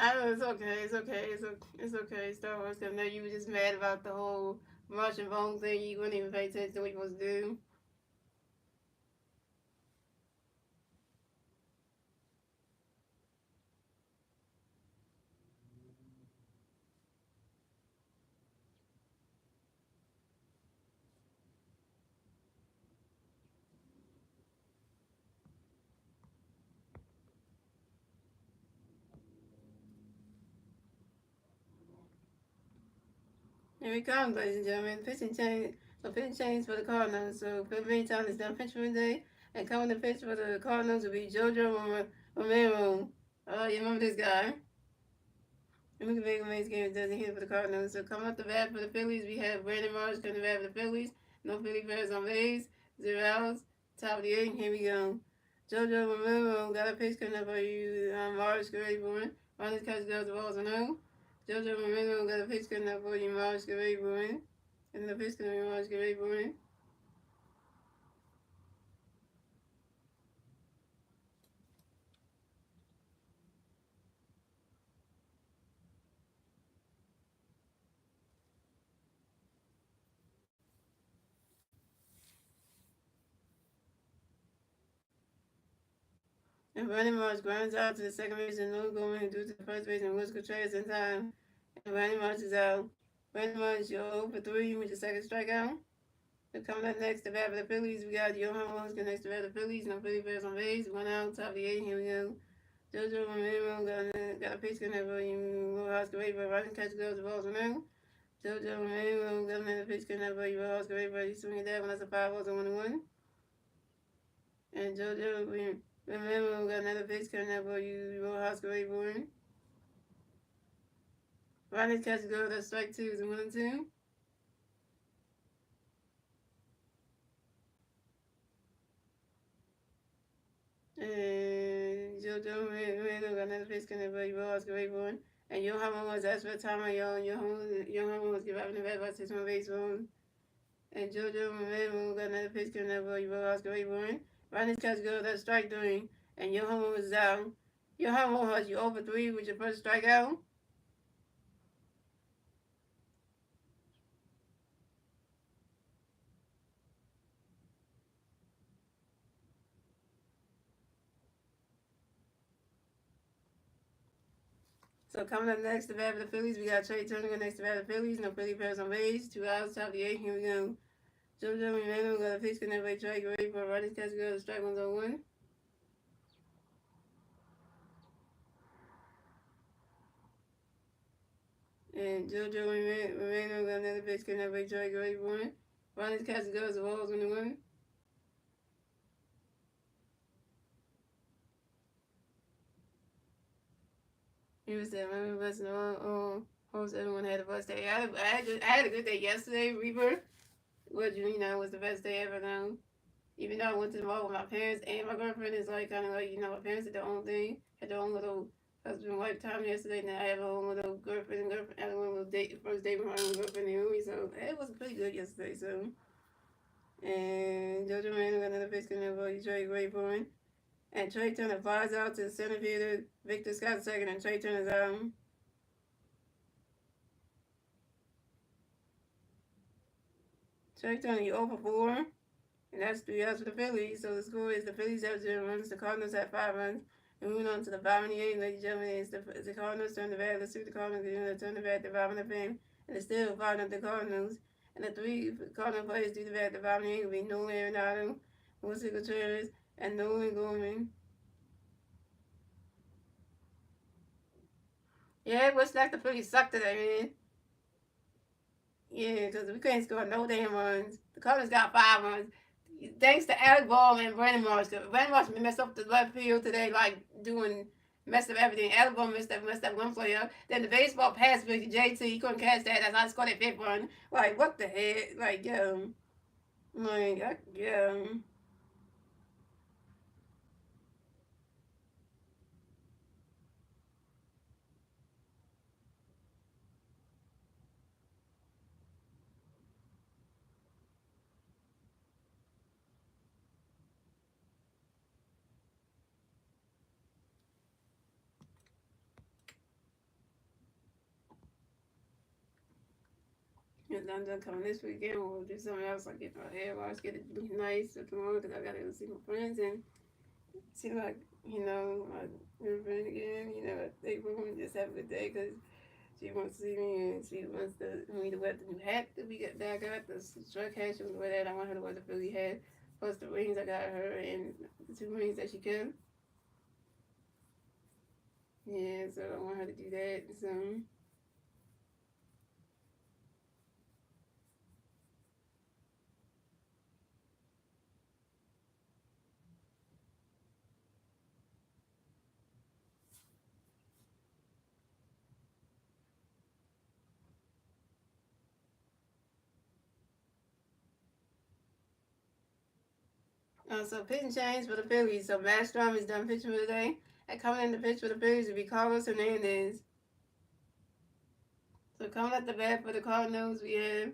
I know it's okay, it's okay. Star Wars, I know you were just mad about the whole Russian phone thing. You wouldn't even pay attention to what you was doing. Here we come, ladies and gentlemen. Pitching change for the Cardinals. So Phil Town is done pitching today. And coming to pitch for the Cardinals will be JoJo Romero. Oh, you remember this guy? And look at Baker Mayfield doesn't hit for the Cardinals. So coming up the bat for the Phillies, we have Brandon Marsh coming to bat for the Phillies. No Philly fans on base. 0 outs. Top of the 8th. Here we go. JoJo Romero got a pitch coming up for you. Marsh, get ready for it. Ronnie's catch goes the balls and no. JoJo Romero got a pitch coming up for you. Marsh, get ready for it. And the pitch coming up, Marsh, get ready for it. And Brandon Marsh grounds out to the second base and no going due to the first base and Willis Contreras in time. And Brandon Marsh is out. Brandon Marsh, you're 0 for 3 with your second strikeout. So coming up next to bat for the Phillies, we got Johan Wonska next to bat for the Phillies. No Philly Bears on base. 1 out, top of the 8th. Here we go. JoJo Romero got a pitch gun for you. Rojas Guerrero. Rising catch goes the balls now. JoJo Romero got another pitch gun for you. Rojas Guerrero. You swing it down when that's a 5 0 1 1. And JoJo Romero got another pitch gun for you. Rojas Guerrero. Rising catch goes that's strike 2 is 1 2. And JoJo Romero got another pitch gun for you. Rojas Guerrero. And Johan was that's what time I yell. Johan was giving the red by 6 1 base run. And JoJo Romero got another pitch coming up for you. Oscar Wayborn. Ronnie's catch goes that's strike 3. And Johan was down. Johan was you over 3 with your first strikeout. So coming up next to bat for the Phillies, we got Trey Turner next to bat for the Phillies. No Philly players on base. 2 outs, top of the 8th. Here we go. JoJo Romero got a pitch coming up for Trey. Ready for Ronnie's catch goes strike 1 1. And JoJo Romero got another pitch coming up for Trey. Ready for it. Ronnie's catch goes the balls 1 1. He was there. Remember busting all host everyone had a bust day. I had a good day yesterday, Reaper. Which was the best day ever though. Even though I went to the mall with my parents and my girlfriend is like kinda like, my parents did their own thing, had their own little husband wife time yesterday, and I have my own little girlfriend. I had one little date first date with my own girlfriend and me, so it was pretty good yesterday, so and Jojo Man got another pitch coming over Trey Rayburn. And Trey Turner flies out to the center fielder. Victor Scott second, and Trey Turner's Trey Turner, you over 4. And that's 3 outs for the Phillies. So the score is the Phillies have 0 runs, the Cardinals have 5 runs. And moving on to the bottom of the 8th, ladies and gentlemen, it's the Cardinals turn the bat. Let's see the Cardinals turn the bat at the bottom of the 5th. And it's still 5 the Cardinals. And the 3 Cardinal players do the bat at the bottom of the 8th will be Nolan Arenado, Wilson Contreras, and Nolan Gorman. Yeah, it looks like the Phillies suck today, man. Yeah, because we couldn't score no damn runs. The Cardinals got 5 runs. Thanks to Alec Ball and Brandon Marsh. Brandon Marsh messed up the left field today, like messed up everything. Alec Ball messed up one player. Then the baseball pass with JT, he couldn't catch that. That's how I scored that 5th run. Like, what the heck? Like, yeah. And I'm done coming this weekend. We'll do something else, like get my hair washed, get it nice for tomorrow, because I gotta go see my friends and see, like, my girlfriend again. They want to just have a good day, because she wants to see me and she wants me to wear the new hat that I got, the truck hat. She wants to wear that. I want her to wear the Philly hat, plus the rings I got her, and the 2 rings that she can. Yeah, so I want her to do that. So So pitching change for the Phillies. So Matt Strom is done pitching for the day. And coming in to pitch for the Phillies will be Carlos Hernandez. So coming at the bat for the Cardinals, we have.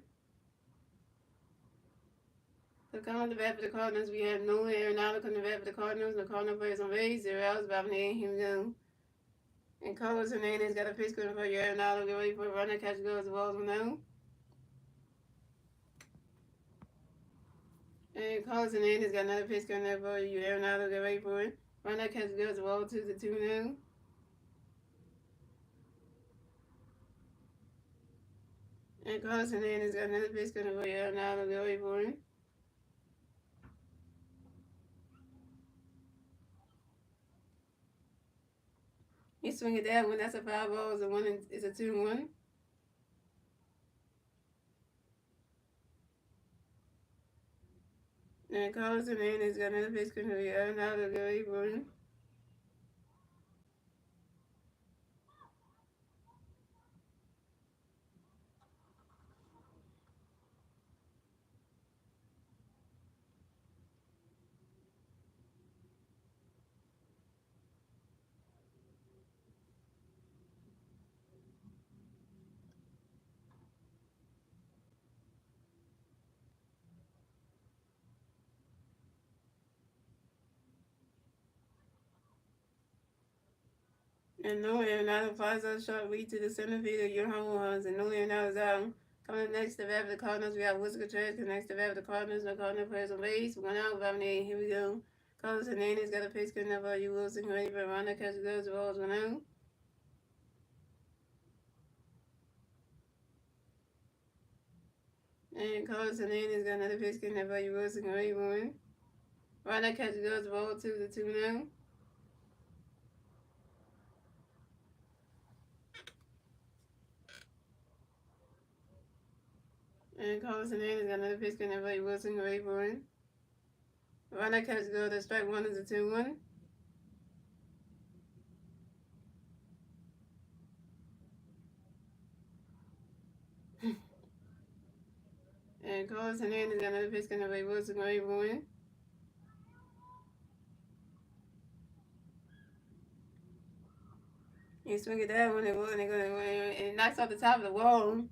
So coming at the bat for the Cardinals, we have Nolan Arenado coming to bat for the Cardinals. The Cardinals players on base. 0 outs, bottom of the 8th. Here we go. And Carlos Hernandez got a pitch coming for your Arenado. Get ready for a runner catch go as well as we know. And Carlos Hernandez got another pitch coming there for you. Arenado. Get ready for it. Runner catch go as well 2-2 now. And Carlos Hernandez got another pitch coming for you. Arenado. Get ready for it. He swing at that one. That's a 5-0. It's a 2-1. And Carlos Hernandez got another pitch coming for you. Arenado. Get ready for it. And Nolan Arenado flies out short lead to the center field of your home runs. And Nolan Arenado is out. Coming next to bat for the Cardinals, we have Whisker Contreras. Next to bat for the Cardinals, no Cardinal players on base. 1 out, bottom 8. Here we go. Carlos Hernandez got a pitch coming up for you. Wilson ready for a runner catch goes. Balls 1 out. And Carlos Hernandez got another pitch coming up for you. Wilson ready for one. Runner catch goes. Ball 2-2 now. And Carlos Hernandez got another pitch coming up for you. Wilson ready for one. Runner catch goes. The strike 1 is a 2-1. And Carlos Hernandez got another pitch coming up for you. Wilson ready for one. You swing at that one, and it knocks off the top of the wall.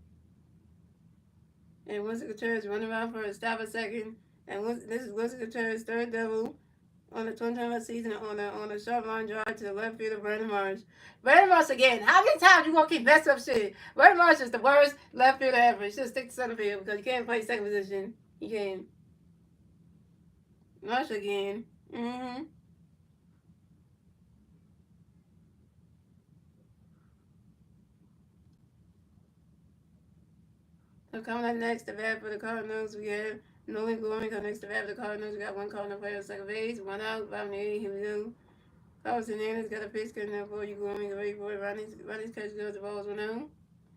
And Winston Contreras running around for a stop a second. And this is Winston Contreras' third double on the 2021 season on a sharp line drive to the left field of Brandon Marsh. Brandon Marsh again. How many times you gonna keep messing up shit? Brandon Marsh is the worst left fielder ever. You should stick to center field because you can't play second position. You can't. Marsh again. Mm-hmm. So coming up next, the bat for the Cardinals, we have Nolan Gorman. Coming next, the bat for the Cardinals, we got one Cardinal player on second base, 1 out, bottom 8. Here we go. Carlos Hernandez got a pitch coming up for you, Gorman. Get ready for it. Ronnie's catch goes, the ball's 1 out.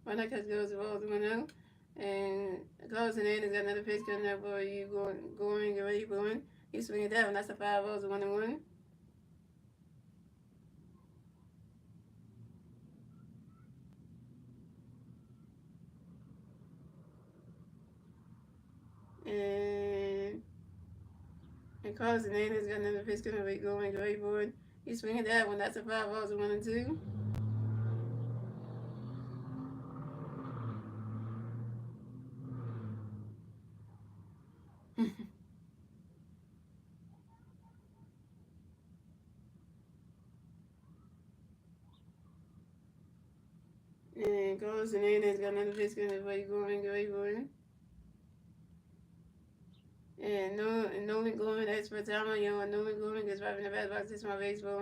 Ronnie catch goes, the ball's 1 out. And Carlos Hernandez got another pitch coming up for you, Gorman. Get ready for it. He's swinging that one. That's a 5-0, 1-1. And Carlos Hernandez got another pitch coming up, going great for it. He's swinging that one. That's a 5-0, 1-2. And Carlos Hernandez got another pitch coming up, going great for it. And Nolan Gorman, that's for Tom Young. Nolan Gorman gets right in the back box. This is my baseball.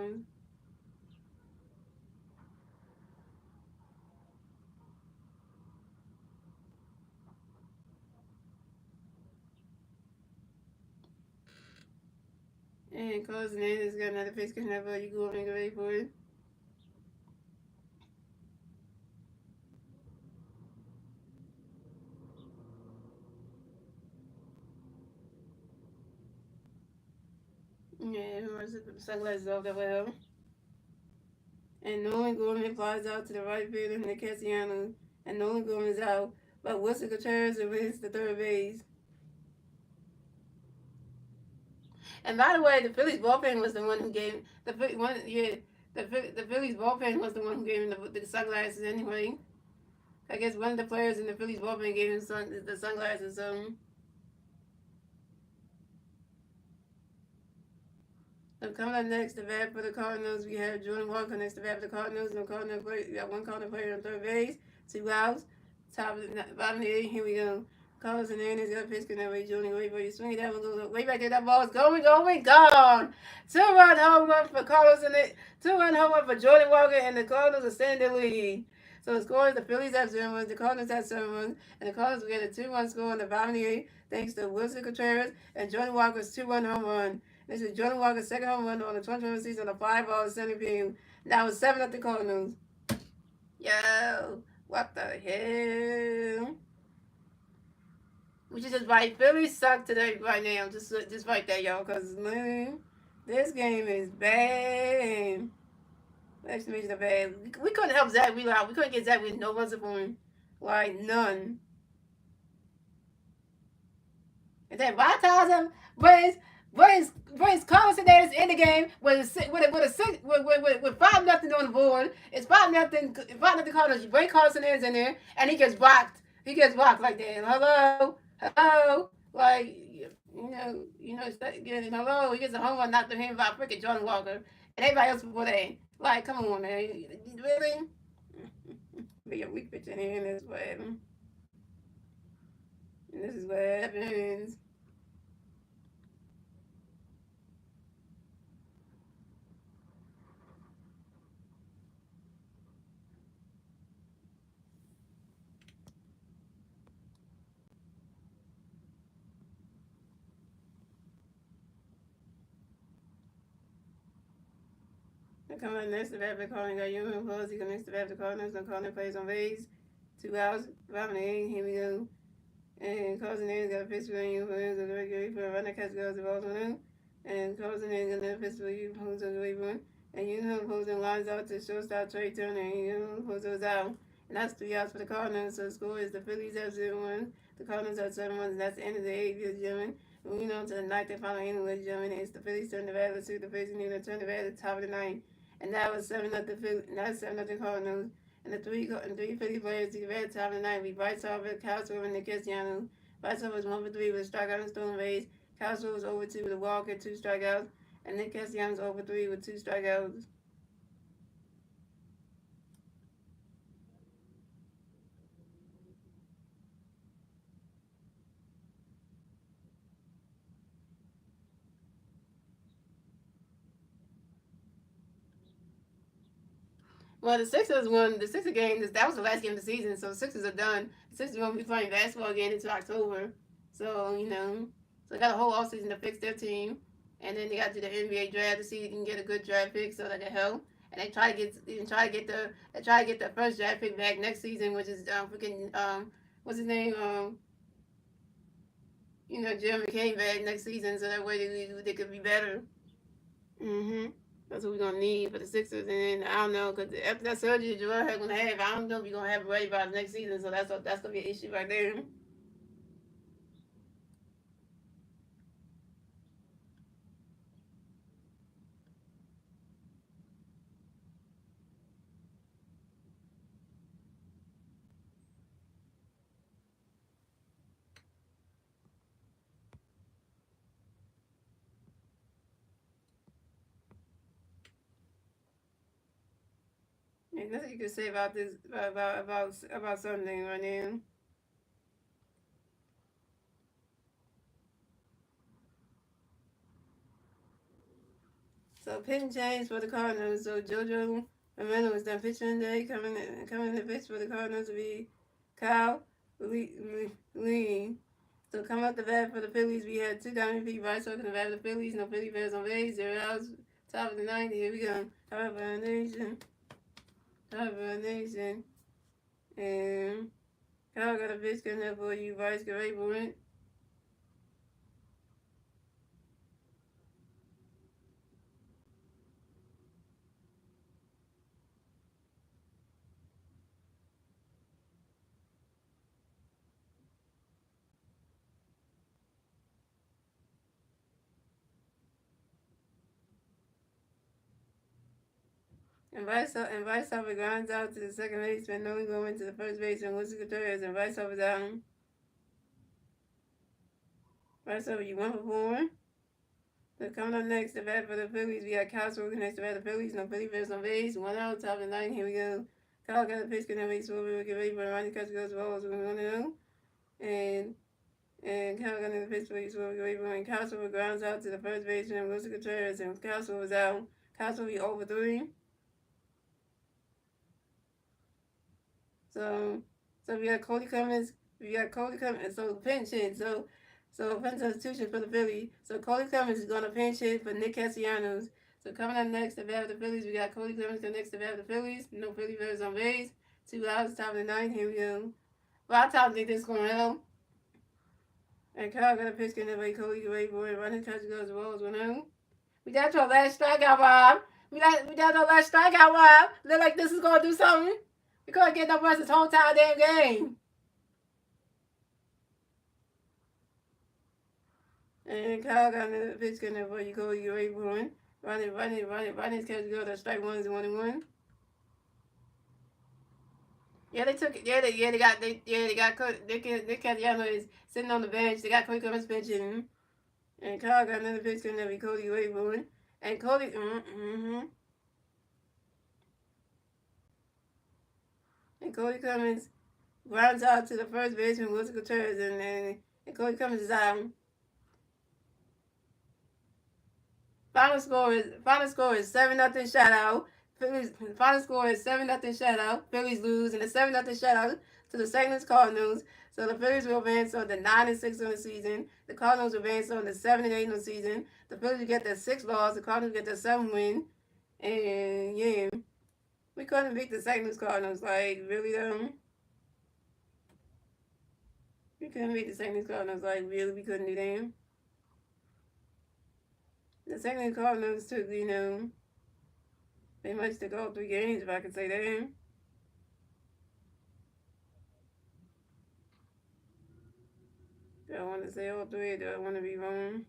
And Carlos Hernandez got another pitch coming up. You go and get ready for it. Yeah, the sunglasses off that well. And Nolan Gorman flies out to the right field in the Cassiano. And Nolan Gorman is out. But Wilson Contreras wins the third base. And by the way, the Phillies bullpen was the one who gave the one. Yeah, the Phillies bullpen was the one who gave him the sunglasses anyway. I guess one of the players in the Phillies bullpen gave him the sunglasses. So coming up next, the bat for the Cardinals, we have Jordan Walker next to bat for the Cardinals. No Cardinals play. We got one Cardinal player on third base, 2 outs. Top of the bottom of the eighth. Here we go. Carlos Hernandez got a pitch connect with Jordan. Wait for you. Swing it down. Goes way back there. That ball is gone. 2-run home run for Carlos and 2-run home run for Jordan Walker, and the Cardinals are staying in the lead. So the score is the Phillies have 7 runs, the Cardinals have 7 runs, and the Cardinals will get a 2-run score in the bottom of the eighth thanks to Wilson Contreras and Jordan Walker's 2-run home run. This is Jordan Walker's second home run on the 2020 season on a fly-ball center field. That was 7-0 Cardinals. Yo, what the hell? Which is just right. Phillies suck today right now. Just right there, y'all. Because, man, this game is bad. Exclamation of bad. We couldn't help Zach Wheeler out. We couldn't get Zach with no runs for him. Like, none. And then Vitazem brings Carlos Hernandez in the game with 5-0 on the board. It's 5-0 Cardinals. You bring Carlos Hernandez in there, and he gets rocked. He gets rocked like that. Hello, like getting hello. He gets a home run knocked to him by freaking Jordan Walker, and everybody else before that. Like, come on, man, really? Be a weak pitch in here, and this is what happens. And this is what happens. Come on, next to bat for calling got you and Posey. Come next to bat for Cardinals. No Cardinals plays on base. 2 outs. 5-8. Here we go. And Carson Names got a pitch for you. Who's a great great for a runner catch goes the balls on him. And Carson Names got a pitch for you. Who's a great one. And you know Posey lines out to shortstop Trey Turner. And you know Posey was out. And that's 3 outs for the Cardinals. So the score is the Phillies have 0-1. The Cardinals have 7 runs. And that's the end of the 8th, ladies and gentlemen. Moving on to the ninth and final inning, ladies and gentlemen. It's the Phillies turn the bat. Let's see the Phillies need to turn the bat at the top of the ninth. And that was 7-0. That's 7-0 Cardinals. And the three Philly players to get top of the night. We Bryce Harper, Castro, and Nick Castellanos. Bryce Harper was 1 for 3 with a strikeout and stolen base. Castro was over 2 with a walk and 2 strikeouts. And Nick Castellanos over 3 with 2 strikeouts. Well, the Sixers won the Sixers game. That was the last game of the season, so the Sixers are done. The Sixers won't be playing basketball again until October. So, so they got a whole offseason to fix their team. And then they got to the NBA draft to see if they can get a good draft pick so that can help. And they try to get the first draft pick back next season, which is what's his name? Jeremy McCain back next season, so that way they could be better. That's what we're gonna need for the Sixers, and I don't know because after that surgery Joel had gonna have, I don't know if you're gonna have it ready by the next season. So that's gonna be an issue right there. And nothing you can say about this about something right now. So pitching change for the Cardinals. So JoJo Romero was done pitching today. Coming to pitch for the Cardinals will be Kyle Lee. So coming up the bat for the Phillies, we had 2 diamond feet right talking about the Phillies. No Philly fans on base. 0 outs. Top of the ninth. Here we go. Top of our nation. And Kyle got a pitch coming up for you. Vice great for it. And vice over grounds out to the second baseman, only going to the first baseman, Lucy Contreras, and vice over down. Vice over, you 1 for 4. So coming up next, the bat for the Phillies, we got Kyle Swarber next to bat the Phillies. No Philly Bears on base. 1 out, top of the 9. Here we go. Kyle got a pitch, can base. Swarber get ready for the Ronnie Cuts goes well as 1-0. And Kyle got another pitch for Swarber get ready for and Kyle Swarber grounds out to the first baseman, Lucy Contreras, and Kyle Swarber's out. Kyle Swarber be over 3. So we got Cody Cummins. So pinch hit. So pinch substitution for the Phillies. So Cody Cummins is going to pinch hit for Nick Castellanos. So coming up next to bat the Phillies, we got Cody Cummins next to bat the Phillies. No Philly Bears on base. 2 outs, top of the 9. Here we go. Well, I think this is going to help. And Kyle got a pitch getting away. Cody get ready for it. Running catch goes well as 1-0. We got your last strikeout, Rob. We got our last strikeout, Rob. Look like this is going to do something. We couldn't get no runs this whole time damn game. And Kyle got another pitch getting there for you go, you're ready for one. Running catch go to strike 1 is 1-1. Yeah, they took it. They got Nick Castellanos is sitting on the bench. They got Cody Cummins pitching. And Kyle got another pitch getting there for Cody ready for one. And Cody And Cody Cummins grounds out to the first baseman, Wilson Contreras, and Cody Cummins is out. Final score is 7-0 shutout. Final score is 7-0 shutout. Phillies lose, and a 7-0 shutout to the St. Louis Cardinals. So the Phillies will advance on the 9-6 on the season. The Cardinals will advance on the 7-8 on the season. The Phillies will get their 6 loss. The Cardinals get their 7 win. And yeah, we couldn't beat the St. Louis Cardinals. Like really though, we couldn't beat the St. Louis Cardinals. Like really, we couldn't do that. The St. Louis Cardinals took, they must took all 3 games, if I can say that. Do I want to say all 3 or do I want to be wrong?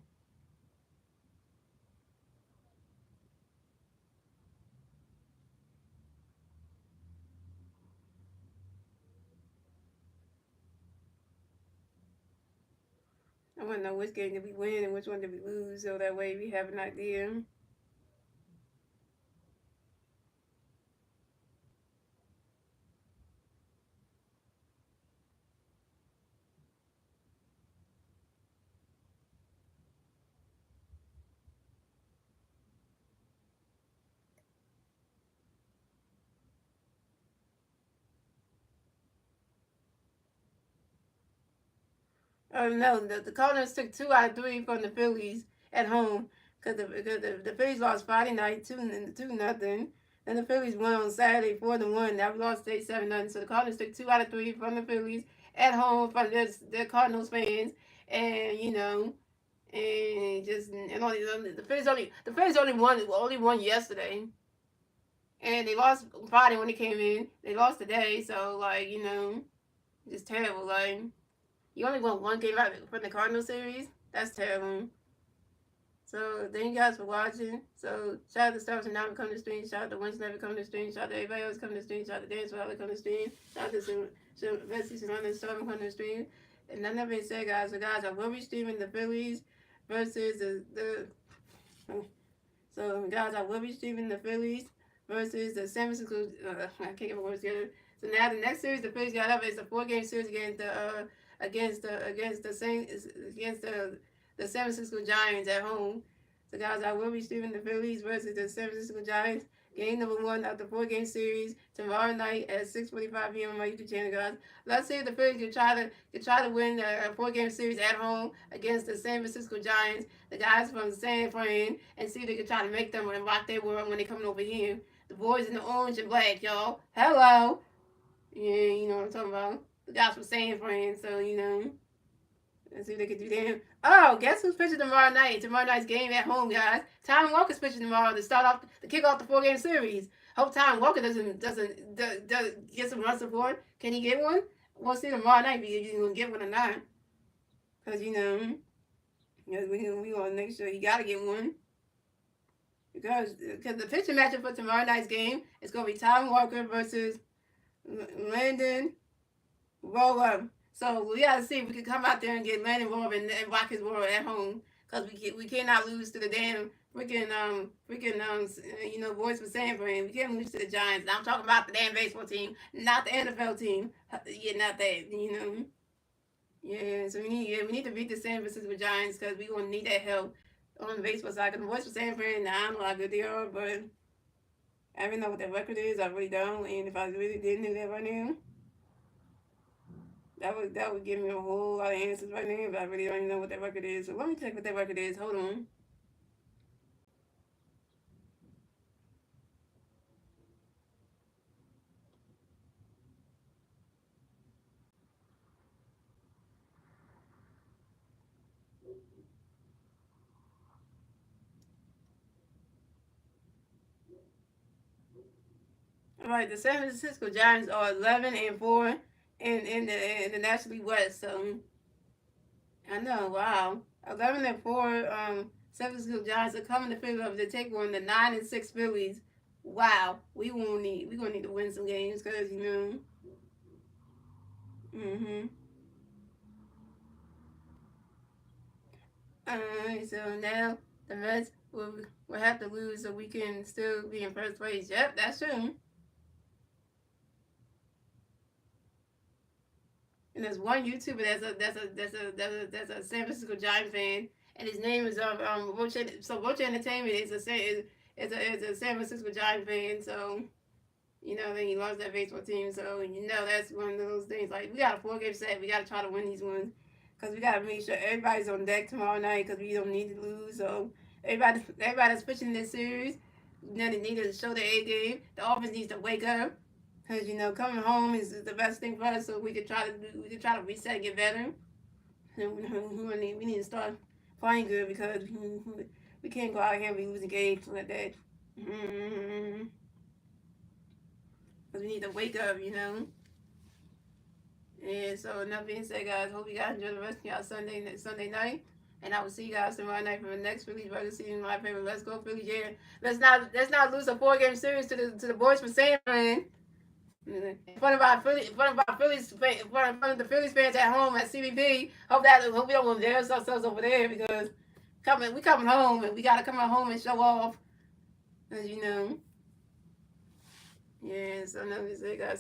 I want to know which game did we win and which one did we lose, so that way we have an idea. Oh no, the Cardinals took 2 out of 3 from the Phillies at home because the Phillies lost Friday night 2-0. Then the Phillies won on Saturday 4-1. That was lost today 7-0. So the Cardinals took 2 out of 3 from the Phillies at home from their Cardinals fans, and and just and only the Phillies only won yesterday, and they lost Friday when they came in. They lost today, so just terrible. Like you only won 1 game out from the Cardinals series. That's terrible. So thank you guys for watching. So shout out to Stars and Now come to stream. Shout out to Winston Never come to stream. Shout out to everybody else coming to stream. Shout out to Dance for come to stream. Shout out to Bessie Surrounding Storm coming to stream. And none of it said, guys. So guys, I will be streaming the Phillies versus the so guys, I will be streaming the Phillies versus the San Francisco. I can't get my words together. So now the next series the Phillies got up is a 4-game series against the San Francisco Giants at home. So guys, I will be streaming the Phillies versus the San Francisco Giants. Game number 1 of the 4-game series tomorrow night at 6:45 p.m. on my YouTube channel, guys. Let's see if the Phillies can try to win a 4-game series at home against the San Francisco Giants, the guys from San Fran, and see if they can try to make them rock their world when they coming over here. The boys in the orange and black, y'all. Hello. Yeah, you know what I'm talking about. The guys from San Fran, so let's see if they can do that. Oh, guess who's pitching tomorrow night? Tomorrow night's game at home, guys. Ty Walker's pitching tomorrow to kick off the 4-game series. Hope Ty Walker doesn't get some run support. Can he get one? We'll see tomorrow night if he's gonna get one or not. Cause we gonna make sure he gotta get one. because the pitching matchup for tomorrow night's game is going to be Tom Walker versus Landon Roller. So we got to see if we can come out there and get Landon Roller and rock his world at home because we cannot lose to the damn Boys for San Fran. We can't lose to the Giants. I'm talking about the damn baseball team, not the NFL team. Yeah, not that. Yeah, so we need to beat the San Francisco Giants because we gonna need that help on the baseball side. Because the Boys for San Fran, I don't know how good they are, but I don't know what their record is. I really don't. And if I really did know that right now, that would give me a whole lot of answers right now. But I really don't even know what their record is. So let me check what their record is. Hold on. All right, the San Francisco Giants are 11-4 in the National League West. So I know, wow, 11-4. San Francisco Giants are coming to Philadelphia to take on the 9-6 Phillies. Wow, we gonna need to win some games because Mhm. So now the Mets will have to lose so we can still be in first place. Yep, that's true. And there's one YouTuber that's a San Francisco Giant fan, and his name is Roach. So Roach Entertainment is a San Francisco Giant fan. So then he loves that baseball team. So that's one of those things. Like we got a 4 game set. We got to try to win these ones because we got to make sure everybody's on deck tomorrow night because we don't need to lose. So everybody's pitching this series. They need to show their A game. The offense needs to wake up. Cause coming home is the best thing for us, so we can try to reset and get better. And we need to start playing good because we can't go out here and be losing games like that. Mm-hmm. Because we need to wake up. And so enough being said, guys. Hope you guys enjoy the rest of y'all Sunday night. And I will see you guys tomorrow night for the next Phillies regular season. My favorite. Let's go Phillies! Yeah. Let's not lose a 4 game series to the boys from San Fran. In front of our Phillies, in front of the Phillies fans at home at CBP. Hope we don't embarrass ourselves over there because we coming home and we gotta come home and show off, as you know. Yeah, so now we say, guys.